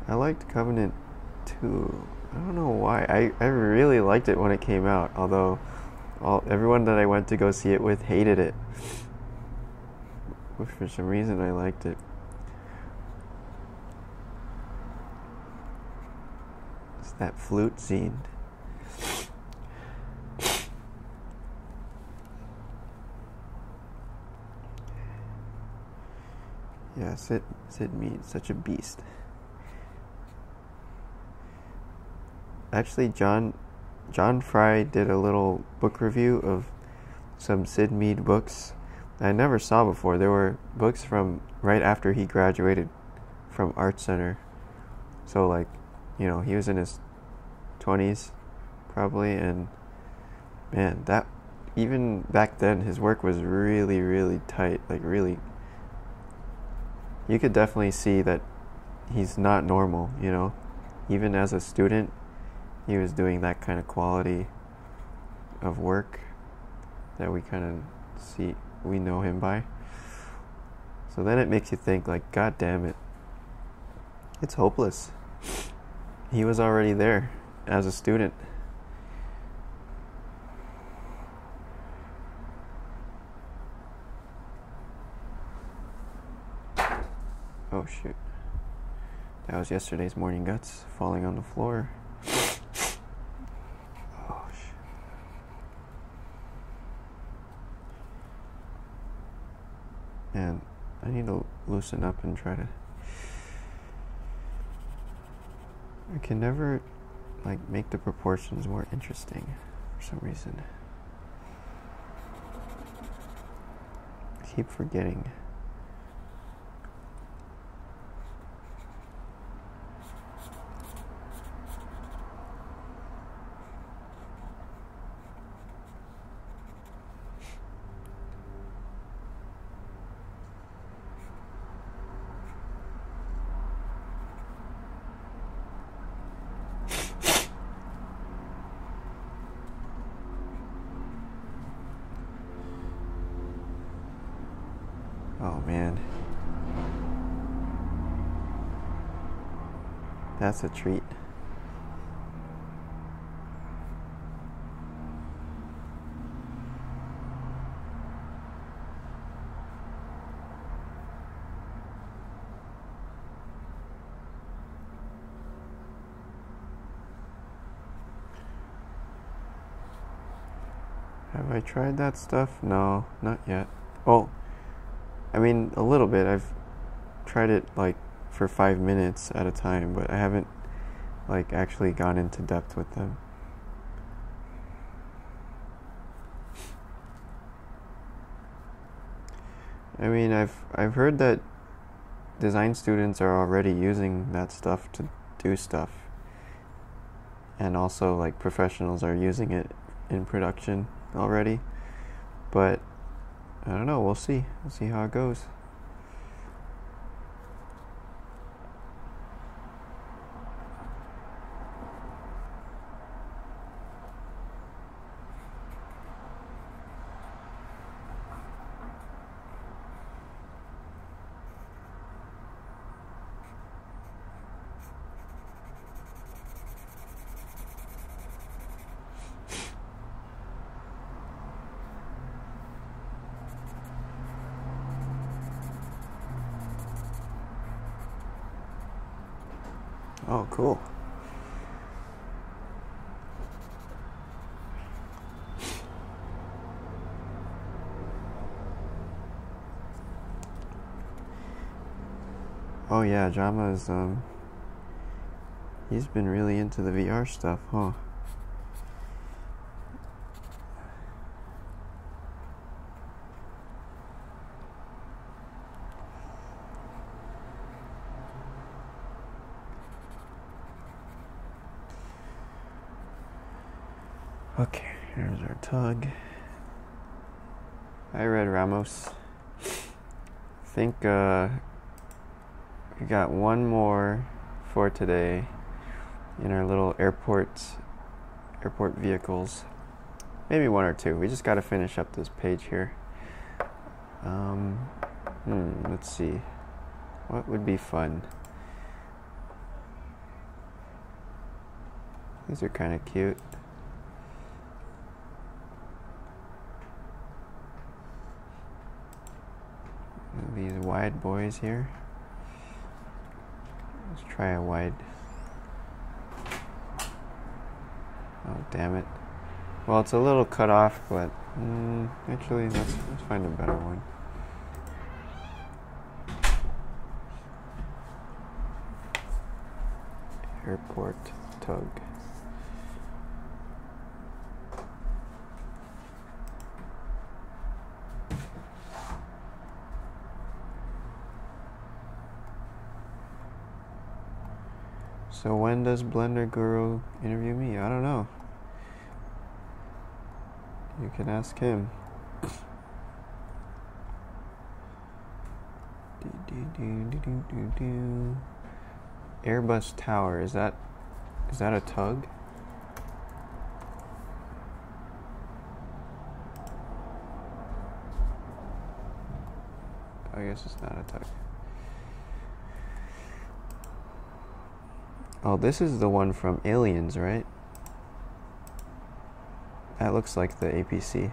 I liked Covenant too. I don't know why. I really liked it when it came out, although everyone that I went to go see it with hated it. But for some reason I liked it. It's that flute scene. Yeah, Sid Mead's such a beast. Actually, John Fry did a little book review of some Sid Mead books I never saw before. There were books from right after he graduated from Art Center. So, like, you know, he was in his 20s probably, and man, that even back then his work was really, really tight. Like, really, you could definitely see that he's not normal, you know. Even as a student, he was doing that kind of quality of work that we kind of we know him by. So then it makes you think, like, God damn it, it's hopeless. He was already there as a student. Oh shoot. That was yesterday's morning guts falling on the floor. Oh shit. Man, I need to loosen up and try to... I can never, like, make the proportions more interesting for some reason. I keep forgetting. man. That's a treat. Have I tried that stuff? No, not yet. Oh, I mean, a little bit. I've tried it like for 5 minutes at a time, but I haven't like actually gone into depth with them. I mean, I've heard that design students are already using that stuff to do stuff, and also like professionals are using it in production already, but I don't know. We'll see how it goes. Oh, cool. Oh yeah, Jama's he's been really into the VR stuff, huh? Okay, here's our tug. Hi, Red Ramos. I think we got one more for today in our little airport vehicles. Maybe one or two. We just got to finish up this page here. Let's see. What would be fun? These are kind of cute. These wide boys here. Let's try a wide. Oh, damn it. Well, it's a little cut off, but actually, let's find a better one. Airport tug. So when does Blender Guru interview me? I don't know. You can ask him. Airbus Tower, is that a tug? I guess it's not a tug. Oh, this is the one from Aliens, right? That looks like the APC.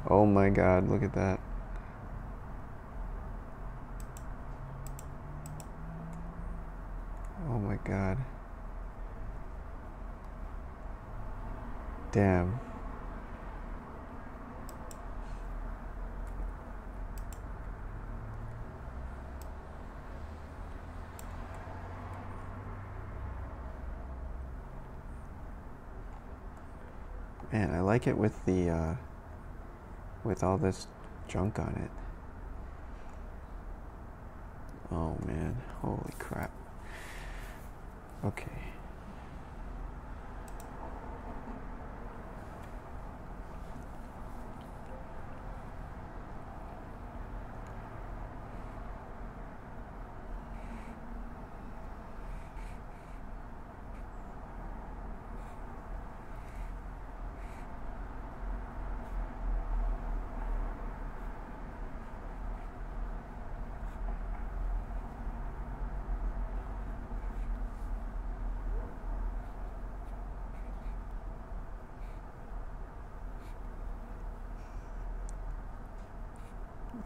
Oh my god, look at that. Oh my god. Damn. Man, I like it with the with all this junk on it. Oh man, holy crap. Okay.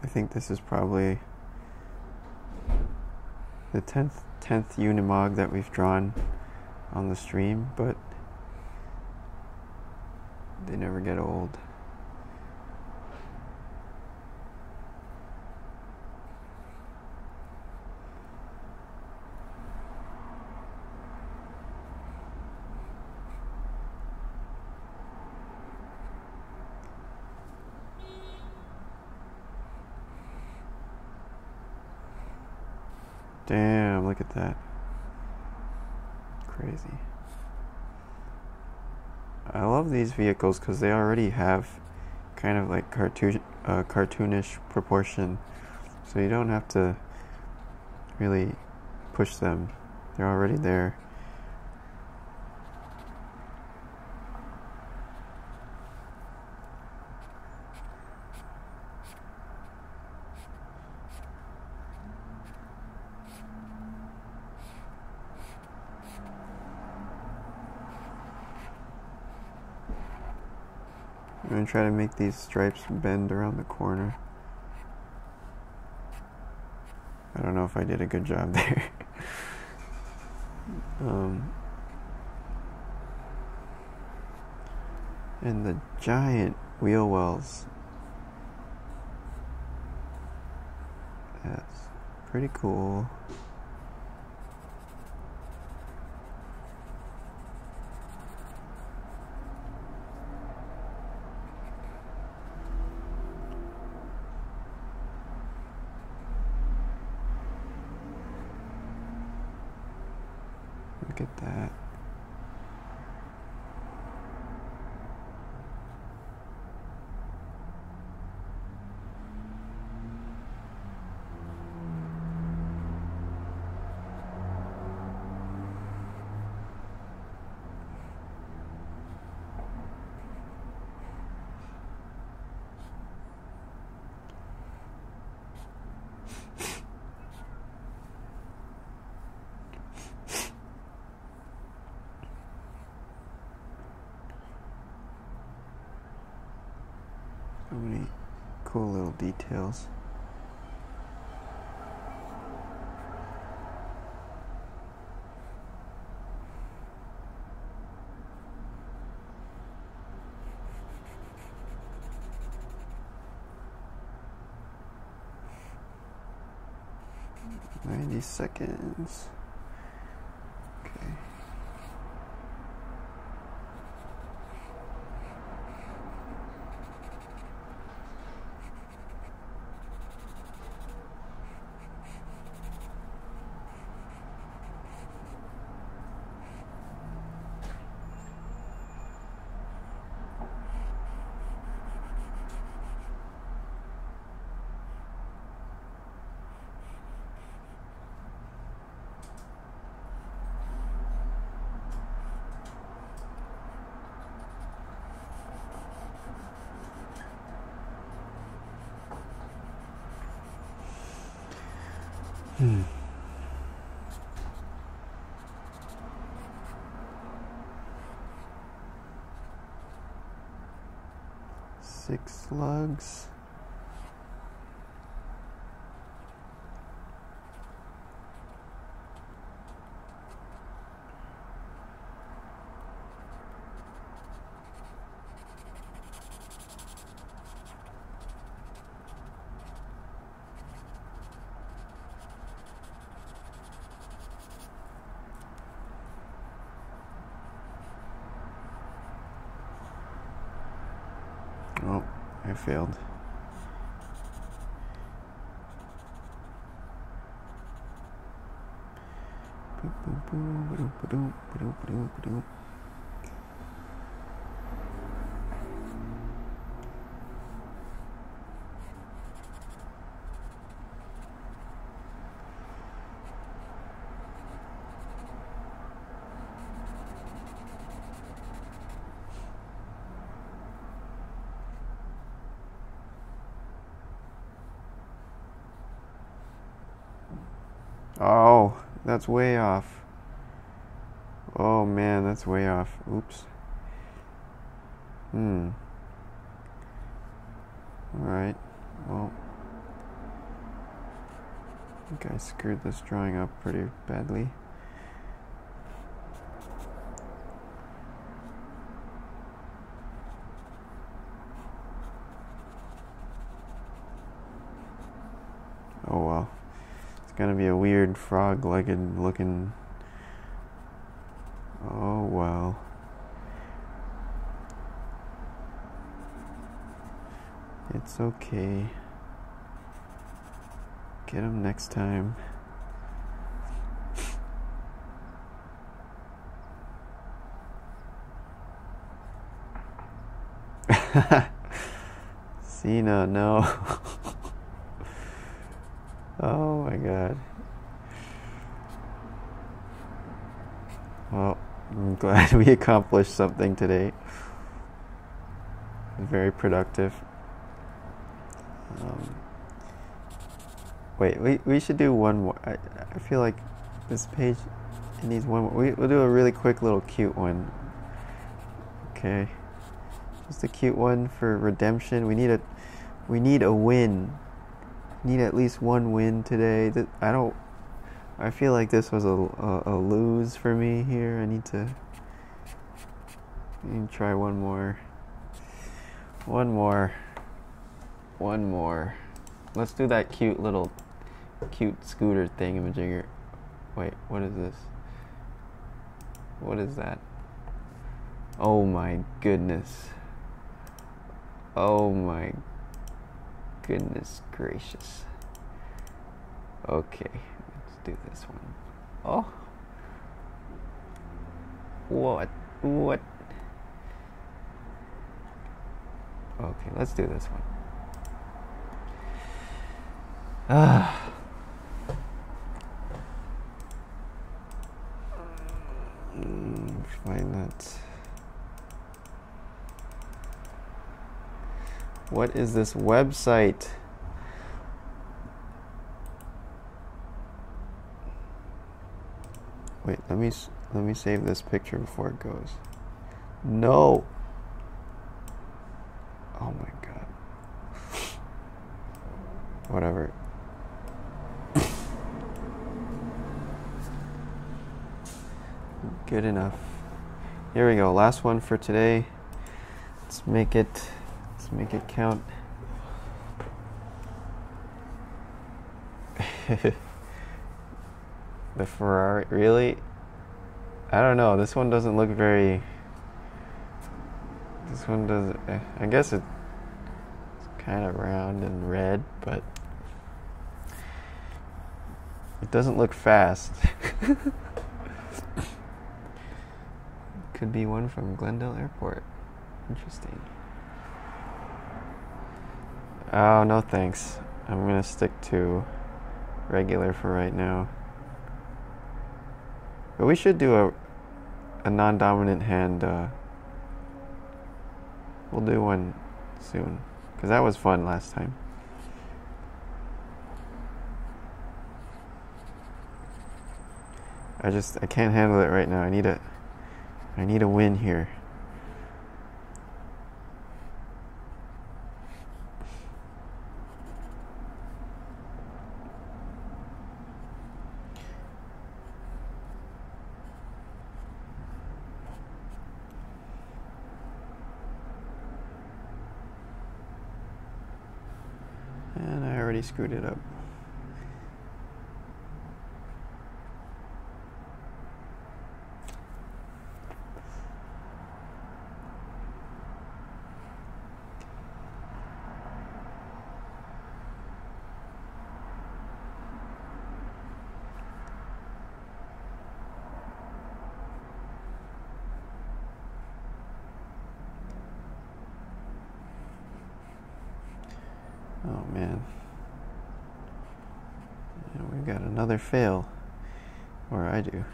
I think this is probably the 10th Unimog that we've drawn on the stream, but they never get old. Damn, look at that. Crazy. I love these vehicles because they already have kind of like cartoonish proportion, so you don't have to really push them. They're already there. I'm going to try to make these stripes bend around the corner. I don't know if I did a good job there. And the giant wheel wells. That's pretty cool. Look at that. So many cool little details. "90 seconds. Okay. Six slugs. Oh, I failed. Oh, that's way off. Oh man, that's way off. Oops. Alright. Well, I think I screwed this drawing up pretty badly. Oh well. It's gonna be a weird frog-legged looking... Oh well. It's okay. Get him next time. Cena, no. Oh my god. Well, I'm glad we accomplished something today. Very productive. Wait, we should do one more. I feel like this page, it needs one more. We'll do a really quick little cute one. Okay. Just a cute one for redemption. We need a win. Need at least one win today. I feel like this was a lose for me here. I need to try one more. One more. Let's do that cute scooter thingamajigger. Wait, what is this? What is that? Oh my goodness. Oh my goodness gracious. Okay, let's do this one. Oh. What? Okay, let's do this one. Find that. What is this website? Wait, let me save this picture before it goes. No. Oh my god. Whatever. Good enough. Here we go. Last one for today. Let's make it count. The Ferrari, really? I don't know. This one doesn't look very... This one doesn't... I guess it's kind of round and red, but it doesn't look fast. Could be one from Glendale Airport. Interesting. Oh, no thanks. I'm gonna stick to regular for right now. But we should do a non-dominant hand. We'll do one soon, because that was fun last time. I can't handle it right now. I need a win here. And I already screwed it up. Oh man. Yeah, we've got another fail. Or I do.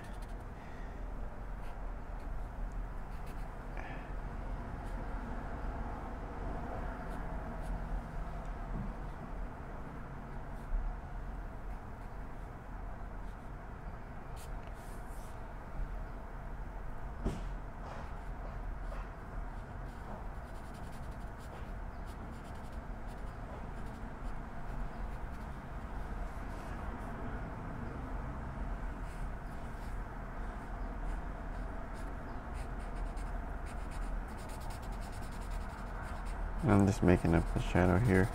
I'm just making up the shadow here.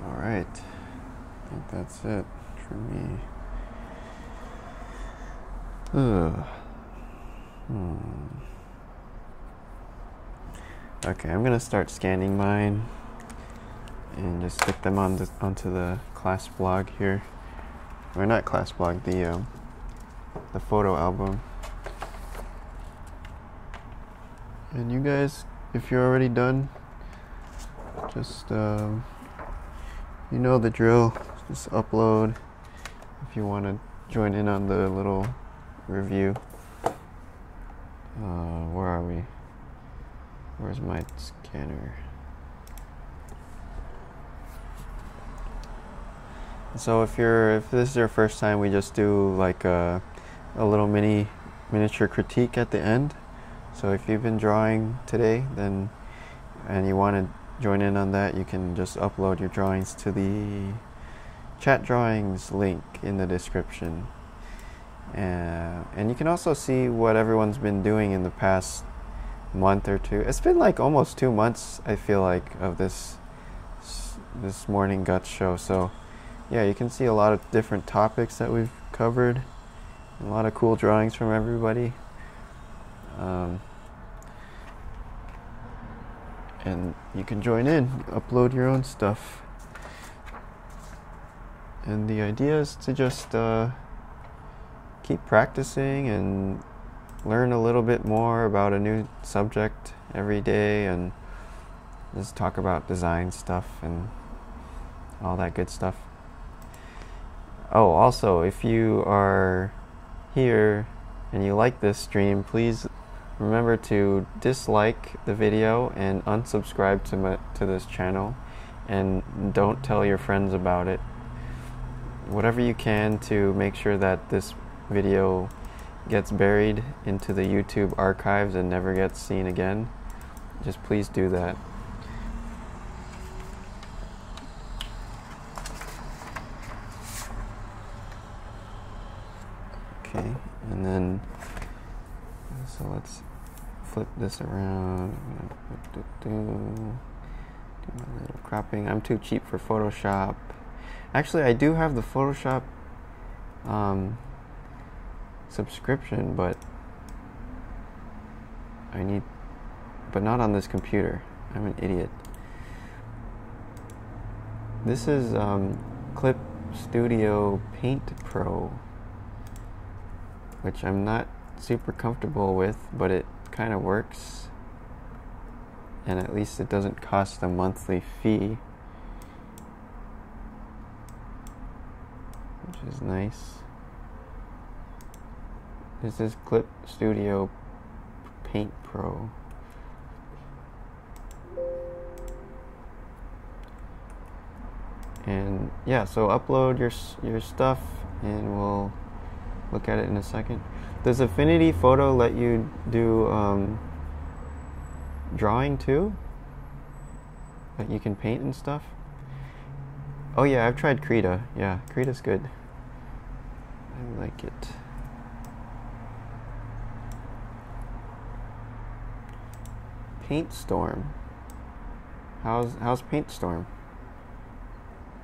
Alright, I think that's it for me. Okay, I'm gonna start scanning mine and just stick them onto the class blog here. Or not class blog, the photo album. And you guys, if you're already done, just you know the drill. Just upload if you want to join in on the little review. Where are we? Where's my scanner? So if this is your first time, we just do like a little miniature critique at the end. So if you've been drawing today, then and you want to join in on that, you can just upload your drawings to the chat drawings link in the description. And you can also see what everyone's been doing in the past month or two. It's been like almost 2 months, I feel like, of this Morning Guts show. So yeah, you can see a lot of different topics that we've covered. A lot of cool drawings from everybody. And you can join in, upload your own stuff. And the idea is to just keep practicing and learn a little bit more about a new subject every day, and just talk about design stuff and all that good stuff. Oh, also, if you are here and you like this stream, please remember to dislike the video and unsubscribe to this channel, and don't tell your friends about it. Whatever you can to make sure that this video gets buried into the YouTube archives and never gets seen again, just please do that. Okay, and then so let's flip this around. Do my little cropping. I'm too cheap for Photoshop. Actually, I do have the Photoshop subscription, but not on this computer. I'm an idiot. This is Clip Studio Paint Pro, which I'm not super comfortable with, but it kind of works, and at least it doesn't cost a monthly fee, which is nice. This is Clip Studio Paint Pro. And yeah, so upload your stuff and we'll look at it in a second. Does Affinity Photo let you do drawing too? That you can paint and stuff? Oh yeah, I've tried Krita. Yeah, Krita's good. I like it. Paintstorm. How's Paintstorm?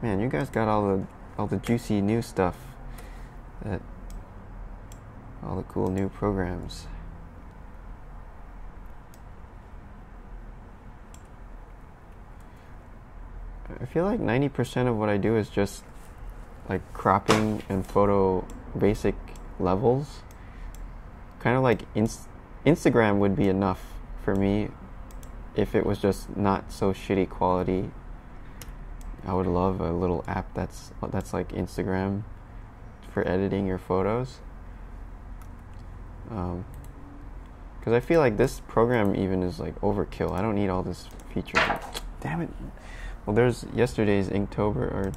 Man, you guys got all the juicy new stuff. All the cool new programs. I feel like 90% of what I do is just like cropping and photo basic levels. Kind of like Instagram would be enough for me if it was just not so shitty quality, I would love a little app that's like Instagram for editing your photos. Because I feel like this program even is like overkill. I don't need all this feature. Damn it. Well, there's yesterday's Inktober, or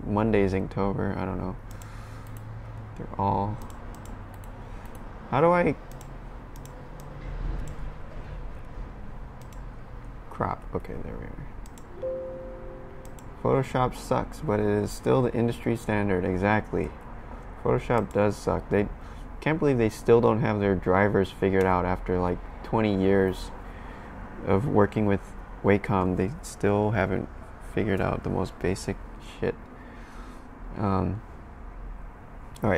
Monday's Inktober. I don't know. They're all... How do I... Crop. Okay, there we are. Photoshop sucks, but it is still the industry standard. Exactly. Photoshop does suck. They can't believe they still don't have their drivers figured out after like 20 years of working with Wacom. They still haven't figured out the most basic shit. Alright,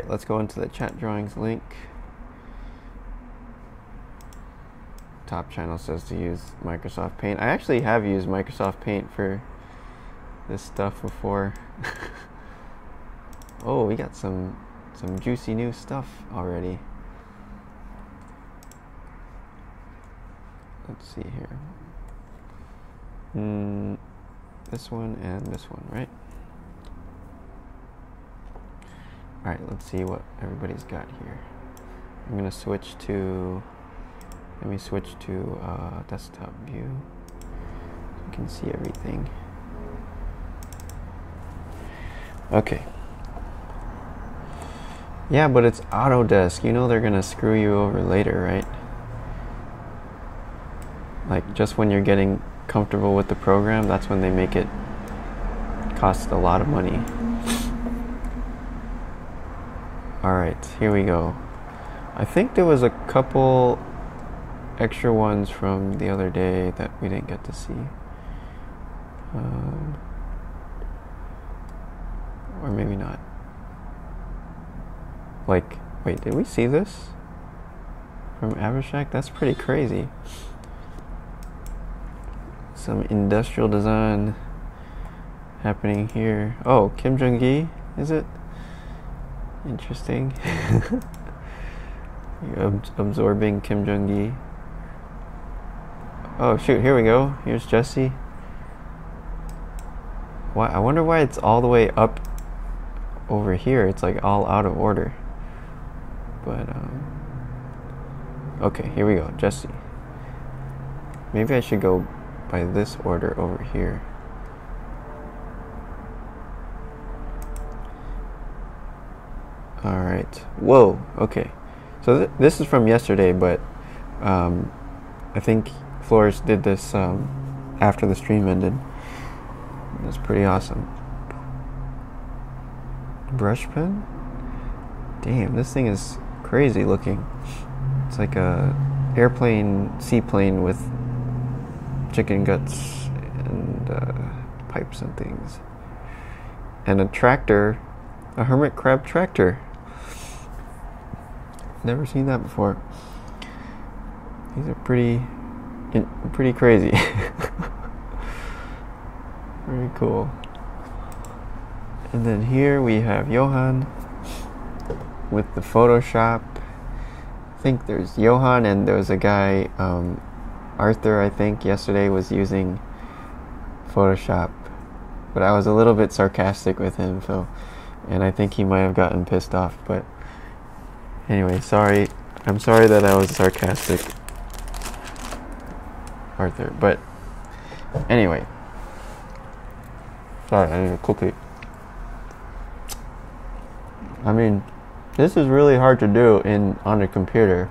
let's go into the chat drawings link. Top channel says to use Microsoft Paint. I actually have used Microsoft Paint for this stuff before. Oh, we got some juicy new stuff already. Let's see here. This one and this one, right? Alright, let's see what everybody's got here. I'm gonna switch to... Let me switch to desktop view so you can see everything. Okay. Yeah, but it's Autodesk. You know they're gonna screw you over later, right? Like, just when you're getting comfortable with the program, that's when they make it cost a lot of money. Alright, here we go. I think there was a couple extra ones from the other day that we didn't get to see. Or maybe not. Like, wait, did we see this from Abhishek? That's pretty crazy. Some industrial design happening here. Oh, Kim Jong-gi, is it? Interesting. You're absorbing Kim Jong-gi. Oh shoot, here we go. Here's Jesse. Why? I wonder why it's all the way up over here. It's like all out of order. But, okay, here we go. Jesse. Maybe I should go by this order over here. Alright. Whoa, okay. So this is from yesterday, but I think Flores did this after the stream ended. That's pretty awesome. Brush pen? Damn, this thing is crazy looking. It's like a airplane, seaplane with chicken guts and pipes and things. And a tractor, a hermit crab tractor. Never seen that before. These are pretty crazy. Very cool. And then here we have Johan with the Photoshop. I think there's Johan and there was a guy, Arthur, I think, yesterday was using Photoshop. But I was a little bit sarcastic with him, so, and I think he might have gotten pissed off. But anyway, sorry. I'm sorry that I was sarcastic, Arthur. But anyway, sorry, I need a cookie. I mean, this is really hard to do on a computer,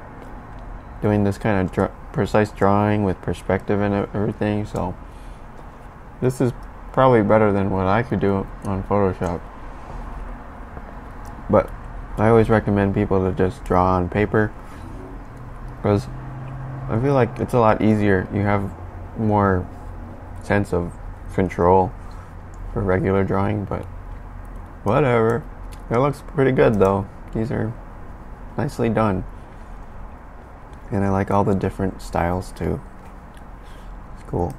doing this kind of precise drawing with perspective and everything. So this is probably better than what I could do on Photoshop. But I always recommend people to just draw on paper, because I feel like it's a lot easier. You have more sense of control for regular drawing, but whatever. It looks pretty good though. These are nicely done. And I like all the different styles too. It's cool.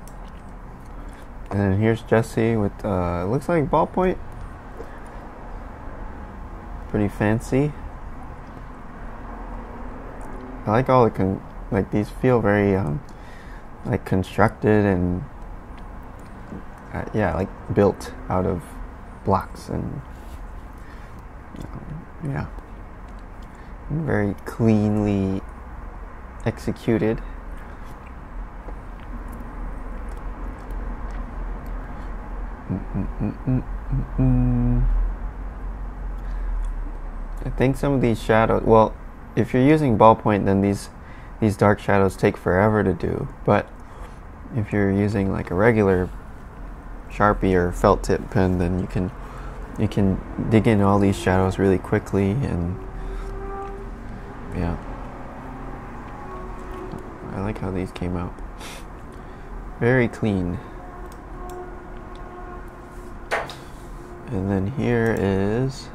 And then here's Jesse with, it looks like ballpoint. Pretty fancy. I like all the, like these feel very like constructed and yeah, like built out of blocks and yeah, very cleanly executed. I think some of these shadows, well, if you're using ballpoint, then these dark shadows take forever to do, but if you're using like a regular Sharpie or felt tip pen, then you can dig in all these shadows really quickly, and yeah, I like how these came out. Very clean. And then here is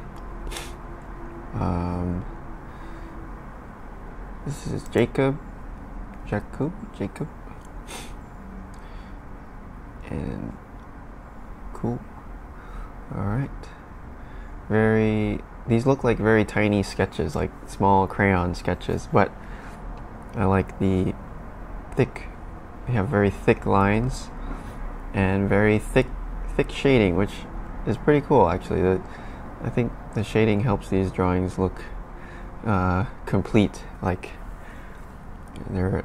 this is Jacob, and cool. All right. These look like very tiny sketches, like small crayon sketches, but I like the thick. They have very thick lines and very thick shading, which is pretty cool actually. I think the shading helps these drawings look complete, like they're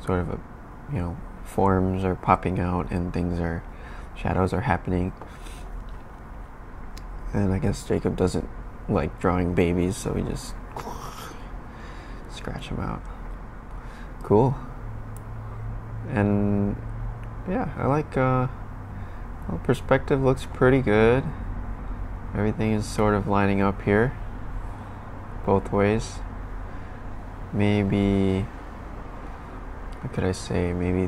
sort of forms are popping out and shadows are happening. And I guess Jacob doesn't like drawing babies, so we just scratch them out. Cool. And yeah, I like well, perspective looks pretty good. Everything is sort of lining up here both ways. Maybe, what could I say, maybe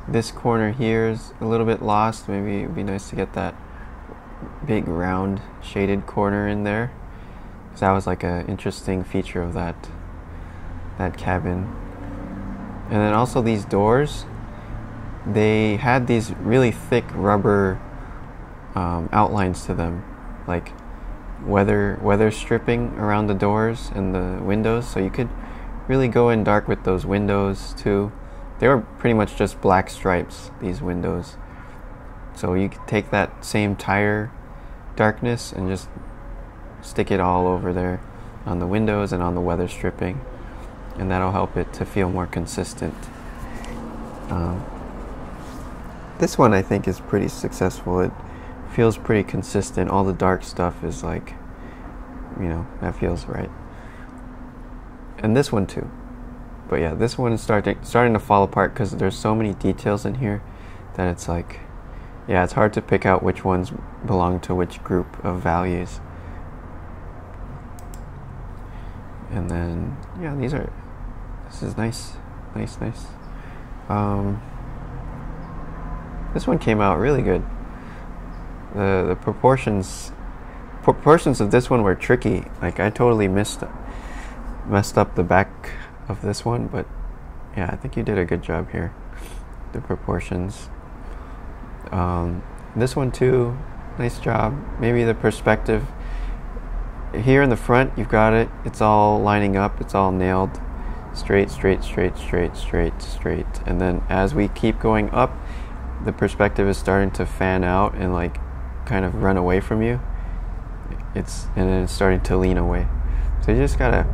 this corner here is a little bit lost. Maybe it would be nice to get that big round shaded corner in there, because that was like an interesting feature of that cabin. And then also these doors, they had these really thick rubber outlines to them, like weather stripping around the doors and the windows, so you could really go in dark with those windows too. They were pretty much just black stripes, these windows, so you could take that same tire darkness and just stick it all over there on the windows and on the weather stripping, and that'll help it to feel more consistent. This one I think is pretty successful. It feels pretty consistent. All the dark stuff is like, that feels right. And this one too. But yeah, this one is starting to fall apart because there's so many details in here that it's like, yeah, it's hard to pick out which ones belong to which group of values. And then, yeah, this is nice. This one came out really good. The proportions of this one were tricky. Like, I totally messed up the back of this one, but yeah, I think you did a good job here. The proportions. This one too, nice job. Maybe the perspective. Here in the front, you've got it. It's all lining up. It's all nailed. Straight. And then as we keep going up, the perspective is starting to fan out and like kind of run away from you. And then it's starting to lean away. So you just gotta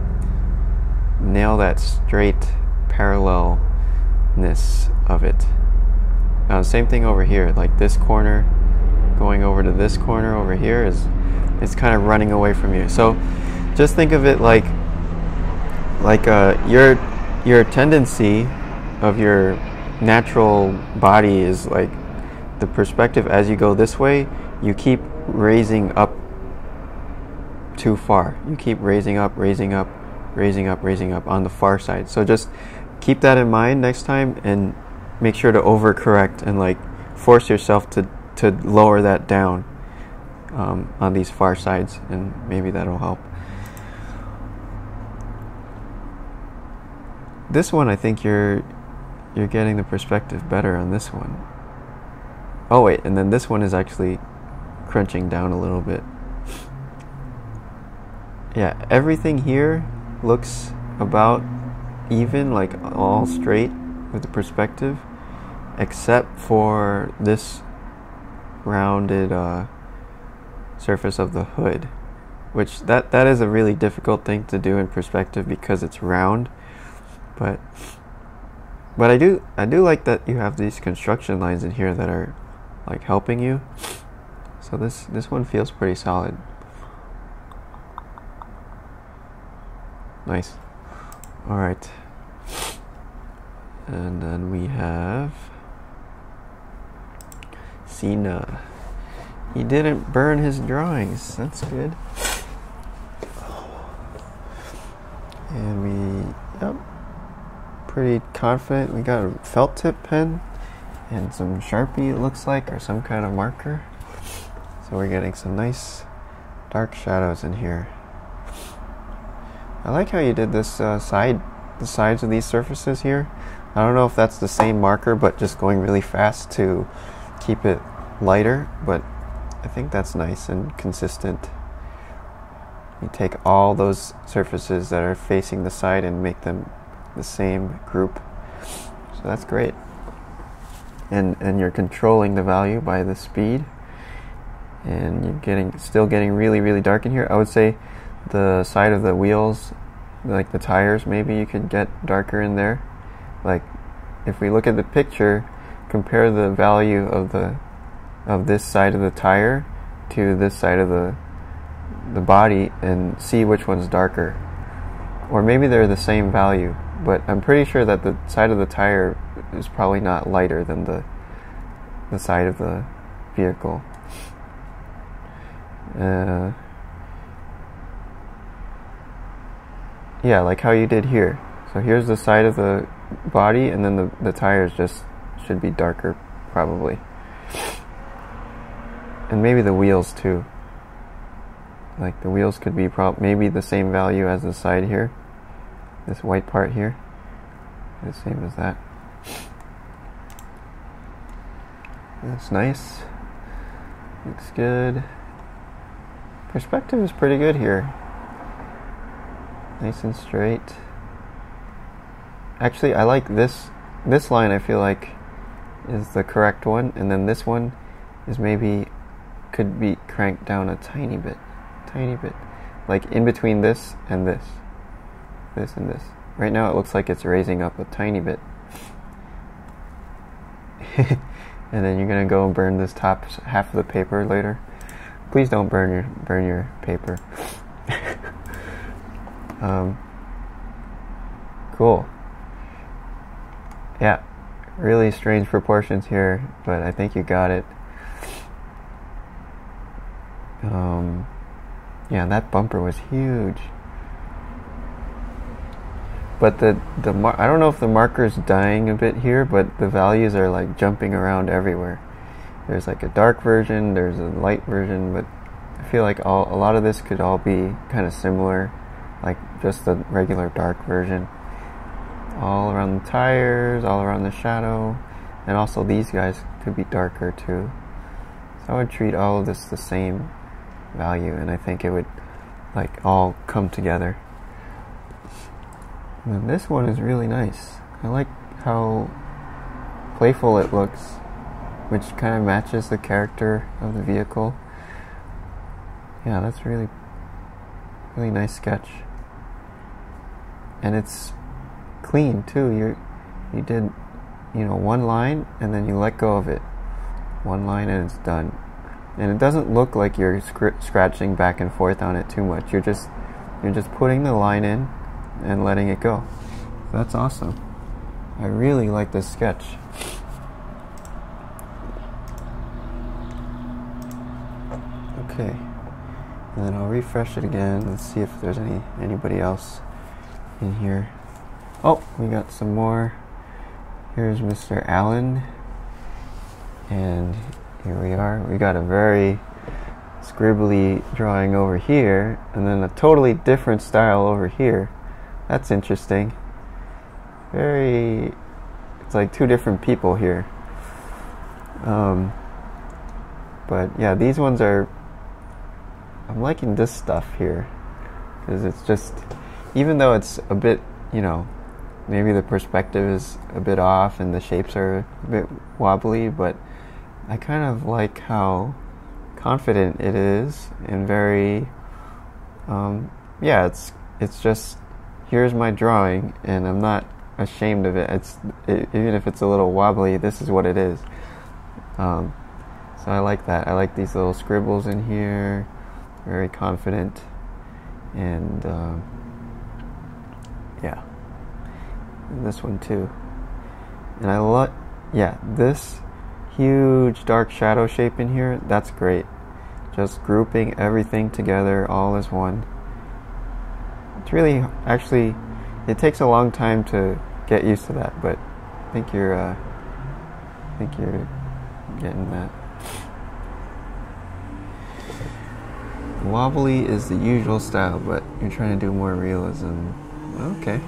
nail that straight parallelness of it. Same thing over here. Like this corner going over to this corner over here it's kind of running away from you. So just think of it like your tendency of your natural body is like the perspective. As you go this way, you keep raising up too far. You keep raising up on the far side. So just keep that in mind next time and make sure to overcorrect and like force yourself to lower that down on these far sides, and maybe that'll help. This one, I think you're getting the perspective better on this one. Oh wait, and then this one is actually crunching down a little bit. Yeah, everything here looks about even, like all straight with the perspective, except for this rounded surface of the hood, which that is a really difficult thing to do in perspective because it's round. But I do like that you have these construction lines in here that are like helping you. So this one feels pretty solid. Nice. All right. And then we have Cena. He didn't burn his drawings. That's good. And we, yep, pretty confident. We got a felt tip pen and some Sharpie, it looks like, or some kind of marker. So we're getting some nice dark shadows in here. I like how you did this the sides of these surfaces here. I don't know if that's the same marker, but just going really fast to keep it lighter, but I think that's nice and consistent. You take all those surfaces that are facing the side and make them the same group. So that's great. And you're controlling the value by the speed. And you're still getting really, really dark in here. I would say the side of the wheels, like the tires, maybe you could get darker in there. Like if we look at the picture, compare the value of this side of the tire to this side of the body and see which one's darker. Or maybe they're the same value, but I'm pretty sure that the side of the tire is probably not lighter than the side of the vehicle. Yeah, like how you did here. So here's the side of the body, and then the tires just should be darker, probably. And maybe the wheels too. Like the wheels could be maybe the same value as the side here. This white part here. The same as that. That's nice. Looks good. Perspective is pretty good here. Nice and straight. Actually, I like this line. I feel like is the correct one, and then this one is maybe could be cranked down a tiny bit, like in between this and this and this. Right now it looks like it's raising up a tiny bit. And then you're gonna go and burn this top half of the paper later. Please don't burn your paper. Cool. Yeah, really strange proportions here, but I think you got it. Yeah, that bumper was huge. But I don't know if the marker's dying a bit here, but the values are like jumping around everywhere. There's like a dark version, there's a light version, but I feel like a lot of this could all be kind of similar, like just the regular dark version. All around the tires, all around the shadow, and also these guys could be darker too. So I would treat all of this the same value, and I think it would like all come together. And then this one is really nice. I like how playful it looks, which kind of matches the character of the vehicle. Yeah, that's really nice sketch. And it's clean too. You did, one line and then you let go of it. One line and it's done. And it doesn't look like you're scratching back and forth on it too much. You're just putting the line in and letting it go. That's awesome. I really like this sketch. Okay, and then I'll refresh it again. Let's see if there's anybody else in here. Oh, we got some more. Here's Mr. Allen, and here we are. We got a very scribbly drawing over here, and then a totally different style over here. That's interesting. It's like two different people here. But yeah, these ones I'm liking this stuff here, because it's just, even though it's a bit, maybe the perspective is a bit off and the shapes are a bit wobbly, but I kind of like how confident it is and very, yeah, it's just, here's my drawing and I'm not ashamed of it. Even if it's a little wobbly, this is what it is. So I like that. I like these little scribbles in here, very confident, and yeah, and this one too. And I love, yeah, this huge dark shadow shape in here, that's great. Just grouping everything together all as one. It's really, actually, it takes a long time to get used to that, but I think you're getting that. Wobbly is the usual style, but you're trying to do more realism. Okay.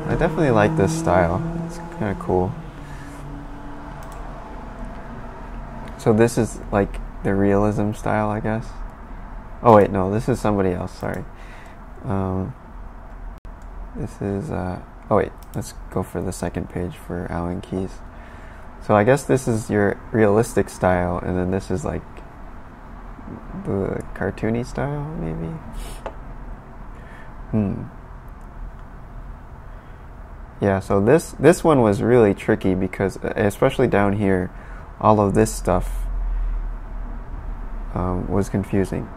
I definitely like this style. It's kind of cool. So this is like the realism style, I guess. Oh wait, no, this is somebody else, sorry. This is, oh wait, let's go for the second page for Alan Keyes. So I guess this is your realistic style, and then this is like the cartoony style, maybe? Yeah, so this one was really tricky because, especially down here, all of this stuff was confusing.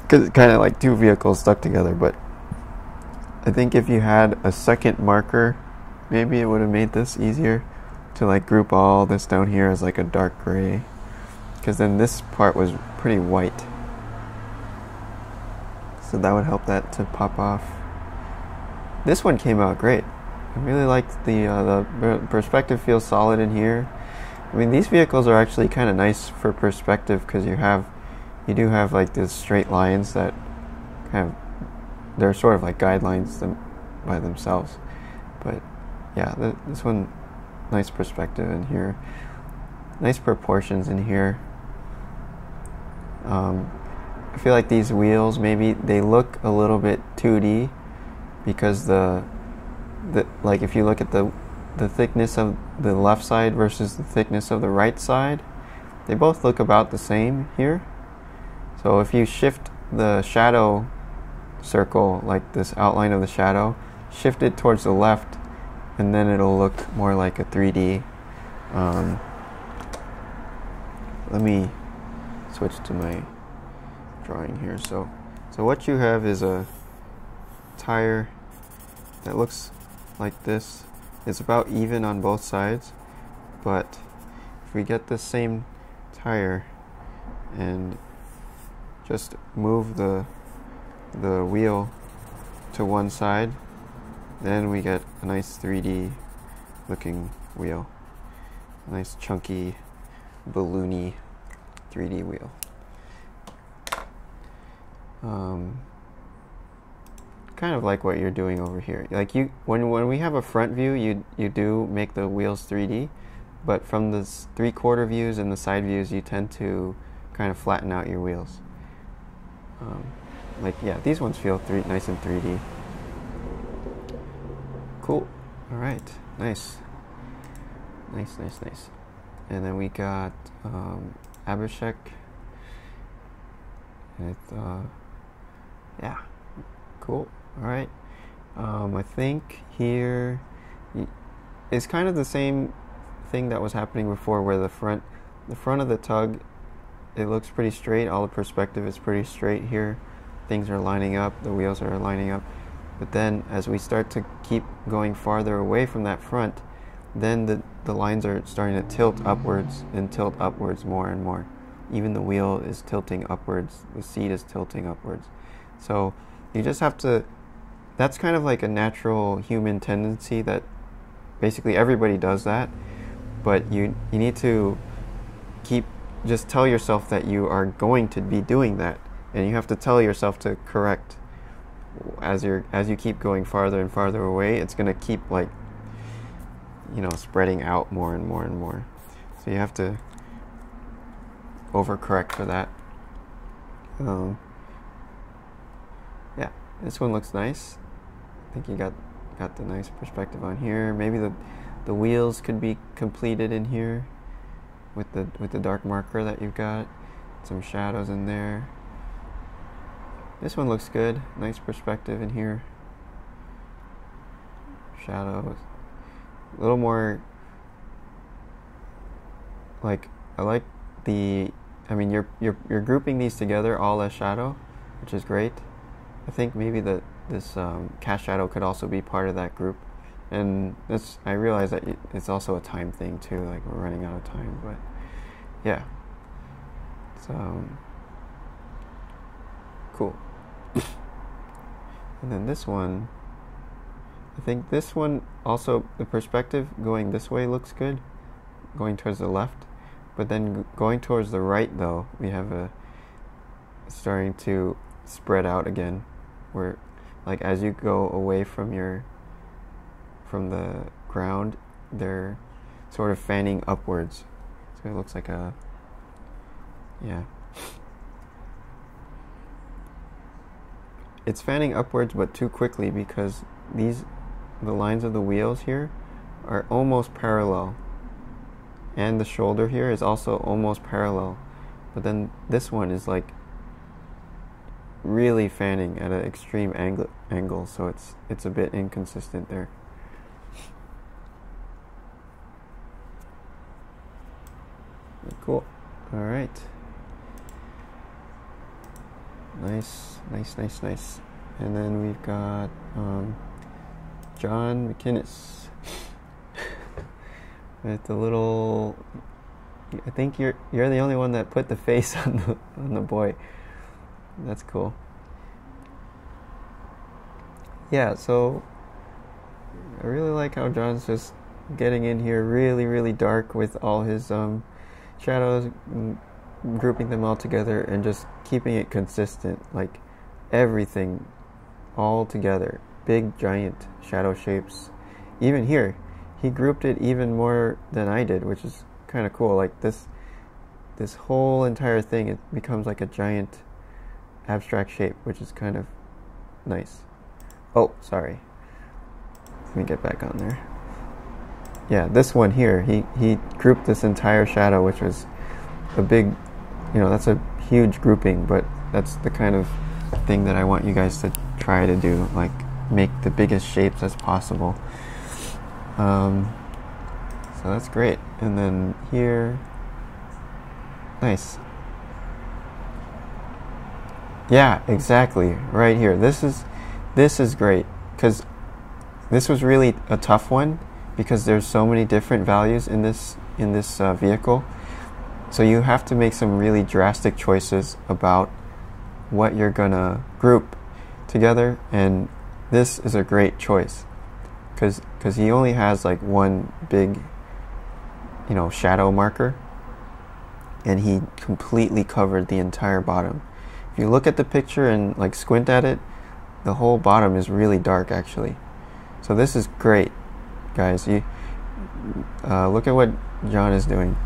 Because it's kind of like two vehicles stuck together, but I think if you had a second marker, maybe it would have made this easier to like group all this down here as like a dark gray. Because then this part was pretty white. So that would help that to pop off. This one came out great. I really liked the perspective feels solid in here. I mean, these vehicles are actually kind of nice for perspective because you do have like these straight lines that kind of, they're sort of like guidelines by themselves. But yeah, this one, nice perspective in here. Nice proportions in here. I feel like these wheels, maybe they look a little bit 2D because like if you look at the thickness of the left side versus the thickness of the right side, they both look about the same here. So if you shift the shadow circle, like this outline of the shadow, shift it towards the left, and then it'll look more like a 3D. Let me switch to my drawing here. So what you have is a tire that looks like this. It's about even on both sides, but if we get the same tire and just move the wheel to one side, then we get a nice 3D looking wheel. A nice chunky, balloony 3D wheel. Kind of like what you're doing over here. Like when we have a front view, you do make the wheels 3D, but from the 3/4 views and the side views, you tend to kind of flatten out your wheels. Like, yeah, these ones feel nice and 3D. Cool. All right. Nice. Nice. And then we got Abhishek. Yeah. Cool. All right. I think here is kind of the same thing that was happening before, where the front of the tug, it looks pretty straight. All the perspective is pretty straight here. Things are lining up. The wheels are lining up. But then as we start to keep going farther away from that front, then the lines are starting to tilt upwards and tilt upwards more and more. Even the wheel is tilting upwards. The seat is tilting upwards. So you just have to, that's kind of like a natural human tendency that basically everybody does that. But you need to just tell yourself that you are going to be doing that. And you have to tell yourself to correct as you keep going farther and farther away. It's going to keep like, spreading out more and more and more. So you have to overcorrect for that. Yeah, this one looks nice. I think you got the nice perspective on here. Maybe the wheels could be completed in here with the dark marker that you've got. Some shadows in there. This one looks good. Nice perspective in here. Shadows. A little more like, I like the, I mean, you're grouping these together all as shadow, which is great. I think maybe this cast shadow could also be part of that group. And this, I realize that it's also a time thing too, like we're running out of time, but yeah. So cool. And then this one, I think this one also, the perspective going this way looks good, going towards the left, but then going towards the right though, we have a starting to spread out again, where like as you go away from the ground, they're sort of fanning upwards, so it looks like a, yeah, it's fanning upwards but too quickly, because the lines of the wheels here are almost parallel, and the shoulder here is also almost parallel, but then this one is like really fanning at an extreme angle, so it's a bit inconsistent there. Cool. All right. Nice. And then we've got John McInnes with the little. I think you're the only one that put the face on the boy. That's cool. Yeah. So I really like how John's just getting in here really, really dark with all his shadows, grouping them all together and just keeping it consistent, like everything all together, big giant shadow shapes. Even here he grouped it even more than I did, which is kind of cool. Like this whole entire thing, it becomes like a giant abstract shape, which is kind of nice. Oh, sorry, let me get back on there. Yeah, this one here, he grouped this entire shadow, which was a big, that's a huge grouping, but that's the kind of thing that I want you guys to try to do, like make the biggest shapes as possible. So that's great. And then here, nice. Yeah, exactly, right here. This is great, because this was really a tough one, because there's so many different values in this vehicle. So you have to make some really drastic choices about what you're gonna group together, and this is a great choice, because he only has like one big shadow marker, and he completely covered the entire bottom. If you look at the picture and like squint at it, the whole bottom is really dark actually. So this is great, guys. You look at what John is doing.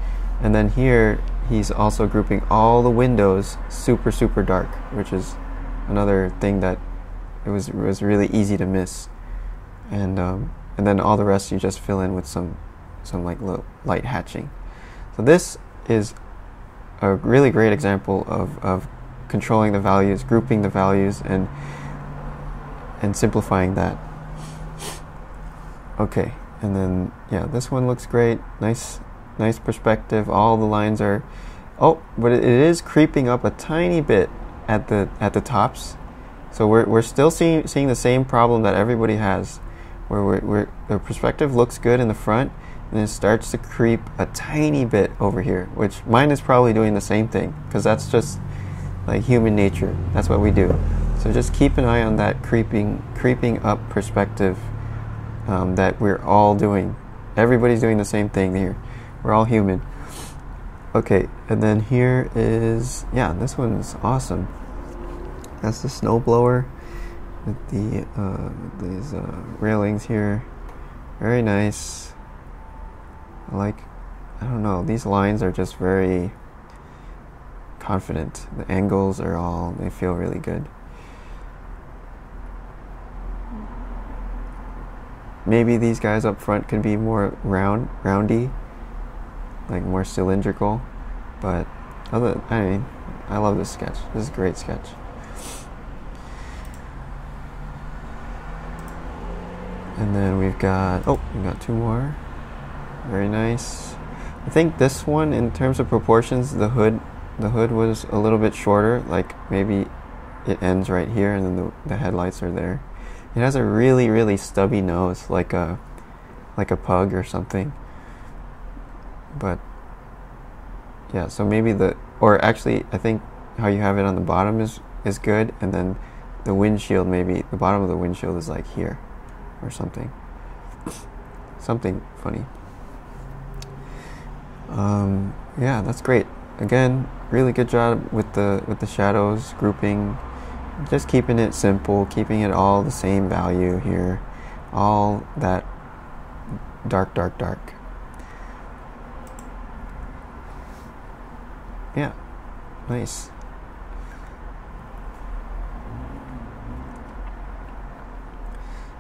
And then here he's also grouping all the windows super dark, which is another thing that it was really easy to miss. And then all the rest you just fill in with some like little light hatching. So this is a really great example of controlling the values, grouping the values, and simplifying that. Okay, and then yeah, this one looks great. Nice perspective. All the lines are, but it is creeping up a tiny bit at the tops. So we're still seeing the same problem that everybody has, where the perspective looks good in the front, and it starts to creep a tiny bit over here, which mine is probably doing the same thing, because that's just like human nature. That's what we do. So just keep an eye on that creeping up perspective that we're all doing. Everybody's doing the same thing here. We're all human. Okay, and then here is, yeah, this one's awesome. That's the snowblower with these railings here. Very nice. I don't know, these lines are just very confident. The angles are they feel really good. maybe these guys up front could be more roundy, like more cylindrical. But I mean, I love this sketch. This is a great sketch. And then we've got two more. Very nice. I think this one, in terms of proportions, the hood was a little bit shorter. Like maybe it ends right here, and then the headlights are there. It has a really, really stubby nose, like a pug or something. But yeah, so maybe or actually, I think how you have it on the bottom is good, and then the windshield, maybe the bottom of the windshield is like here or something. Something funny. Yeah, that's great. Again, really good job with the shadows, grouping, just keeping it simple, keeping it all the same value here, all that dark. Yeah, nice.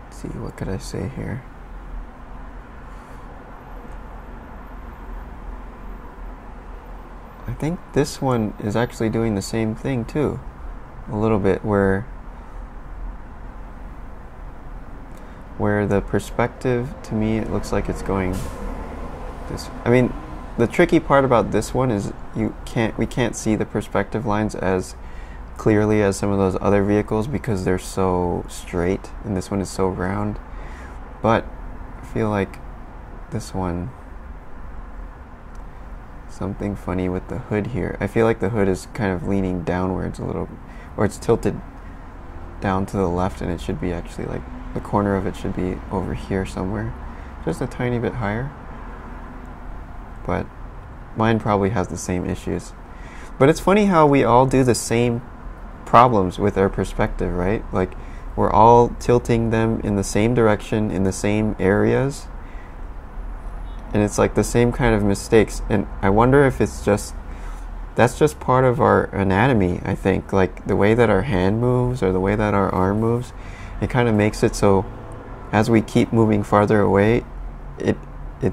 Let's see, what could I say here? I think this one is actually doing the same thing too, a little bit, where the perspective, to me, it looks like it's going this. I mean, the tricky part about this one is we can't see the perspective lines as clearly as some of those other vehicles because they're so straight, and this one is so round. But I feel like this one, something funny with the hood here. I feel like the hood is kind of leaning downwards a little, or it's tilted down to the left, and it should be actually like the corner of it should be over here somewhere, just a tiny bit higher. But mine probably has the same issues. But it's funny how we all do the same problems with our perspective, right? Like, we're all tilting them in the same direction, in the same areas, and it's like the same kind of mistakes. And I wonder if that's just part of our anatomy, I think. Like, the way that our hand moves or the way that our arm moves, it kind of makes it so as we keep moving farther away, it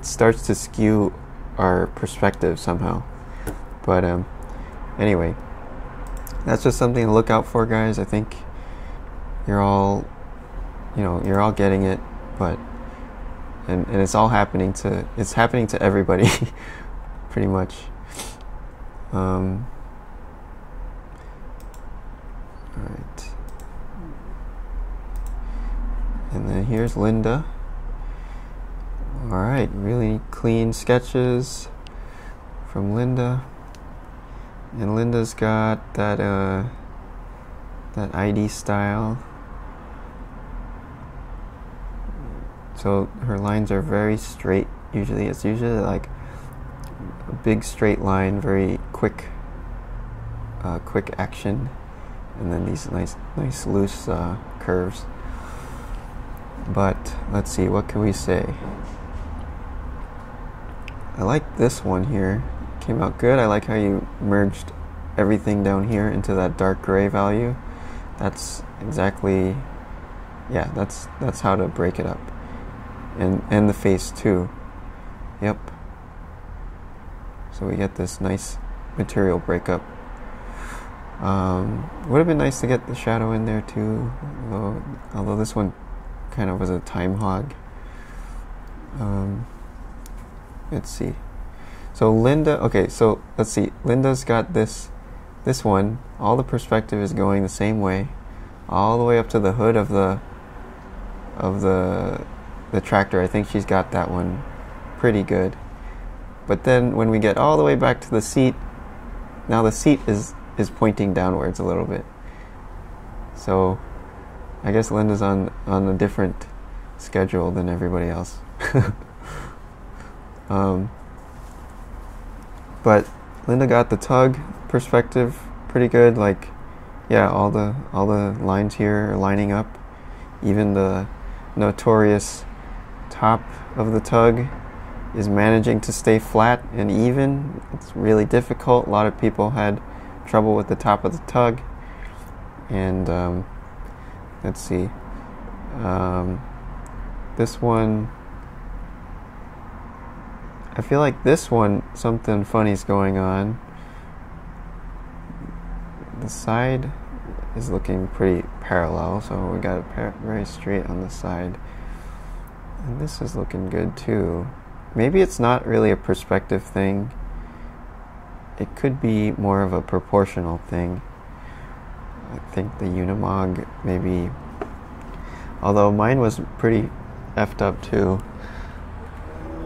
starts to skew our perspective somehow. But anyway, that's just something to look out for, guys. I think you're all getting it, but and it's all happening to everybody pretty much. All right, and then here's Linda. All right, really clean sketches from Linda. And Linda's got that ID style. So her lines are very straight. It's usually like a big straight line, very quick action, and then these nice loose curves. But let's see, what can we say? I like this one here. Came out good. I like how you merged everything down here into that dark gray value. That's exactly, yeah, that's how to break it up. And the face too. Yep. So we get this nice material breakup. Would have been nice to get the shadow in there too, although this one kind of was a time hog. Let's see. So Linda, okay, so let's see. Linda's got this one. All the perspective is going the same way, all the way up to the hood of the tractor. I think she's got that one pretty good. But then when we get all the way back to the seat, now the seat is pointing downwards a little bit. So I guess Linda's on a different schedule than everybody else. But Linda got the tug perspective pretty good. Like, yeah, all the lines here are lining up. Even the notorious top of the tug is managing to stay flat and even. It's really difficult. A lot of people had trouble with the top of the tug. And let's see. this one, I feel like this one, something funny's going on. The side is looking pretty parallel, so we got it very straight on the side. And this is looking good too. Maybe it's not really a perspective thing. It could be more of a proportional thing. I think the Unimog maybe, although mine was pretty effed up too.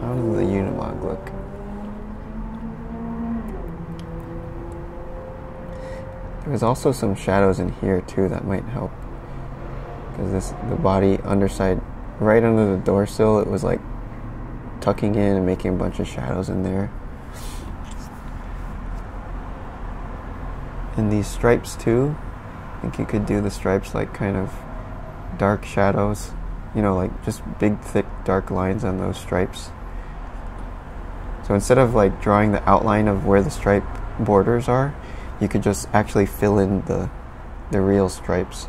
How does the Unimog look? There's also some shadows in here too that might help, because the body underside, right under the door sill, it was like tucking in and making a bunch of shadows in there. And these stripes too, I think you could do the stripes like kind of dark shadows, you know, like just big thick dark lines on those stripes. So instead of like drawing the outline of where the stripe borders are, you could just actually fill in the real stripes.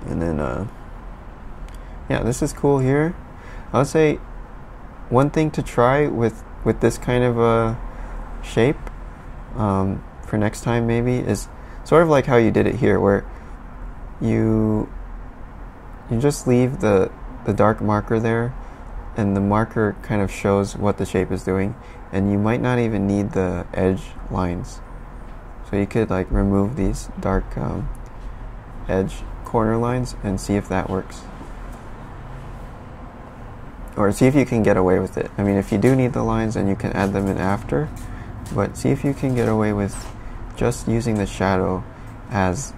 And then yeah, this is cool here. I would say one thing to try with this kind of a shape for next time maybe is sort of like how you did it here, where you just leave the dark marker there, and the marker kind of shows what the shape is doing, and you might not even need the edge lines. So you could like remove these dark edge corner lines and see if that works, or see if you can get away with it. I mean, if you do need the lines, then you can add them in after, but see if you can get away with just using the shadow as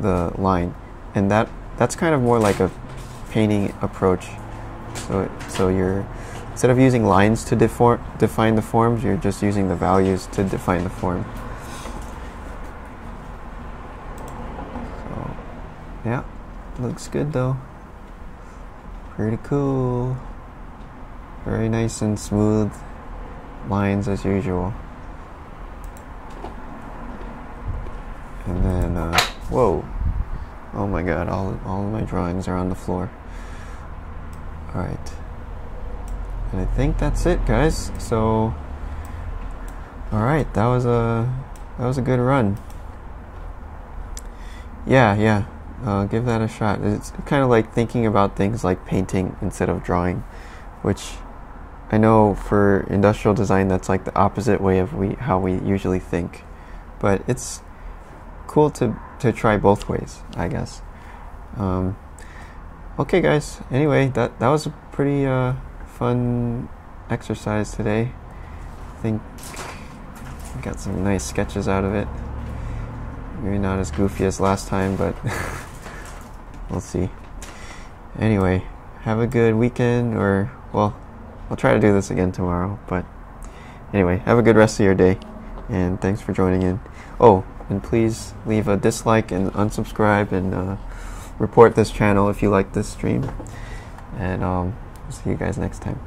the line. And that's kind of more like a painting approach. So you're, instead of using lines to define the forms, you're just using the values to define the form. So yeah, looks good though. Pretty cool. Very nice and smooth lines as usual. And then whoa, oh my god, all of my drawings are on the floor. Alright, and I think that's it, guys. So alright, that was a good run. Yeah, give that a shot. It's kind of like thinking about things like painting instead of drawing, which I know for industrial design that's like the opposite way of how we usually think, but it's cool to try both ways, I guess. Okay guys, anyway, that was a pretty fun exercise today. I think I got some nice sketches out of it. Maybe not as goofy as last time, but we'll see. Anyway, have a good weekend, or, well, I'll try to do this again tomorrow, but anyway, have a good rest of your day, and thanks for joining in. Oh, and please leave a dislike and unsubscribe, and report this channel if you like this stream, and see you guys next time.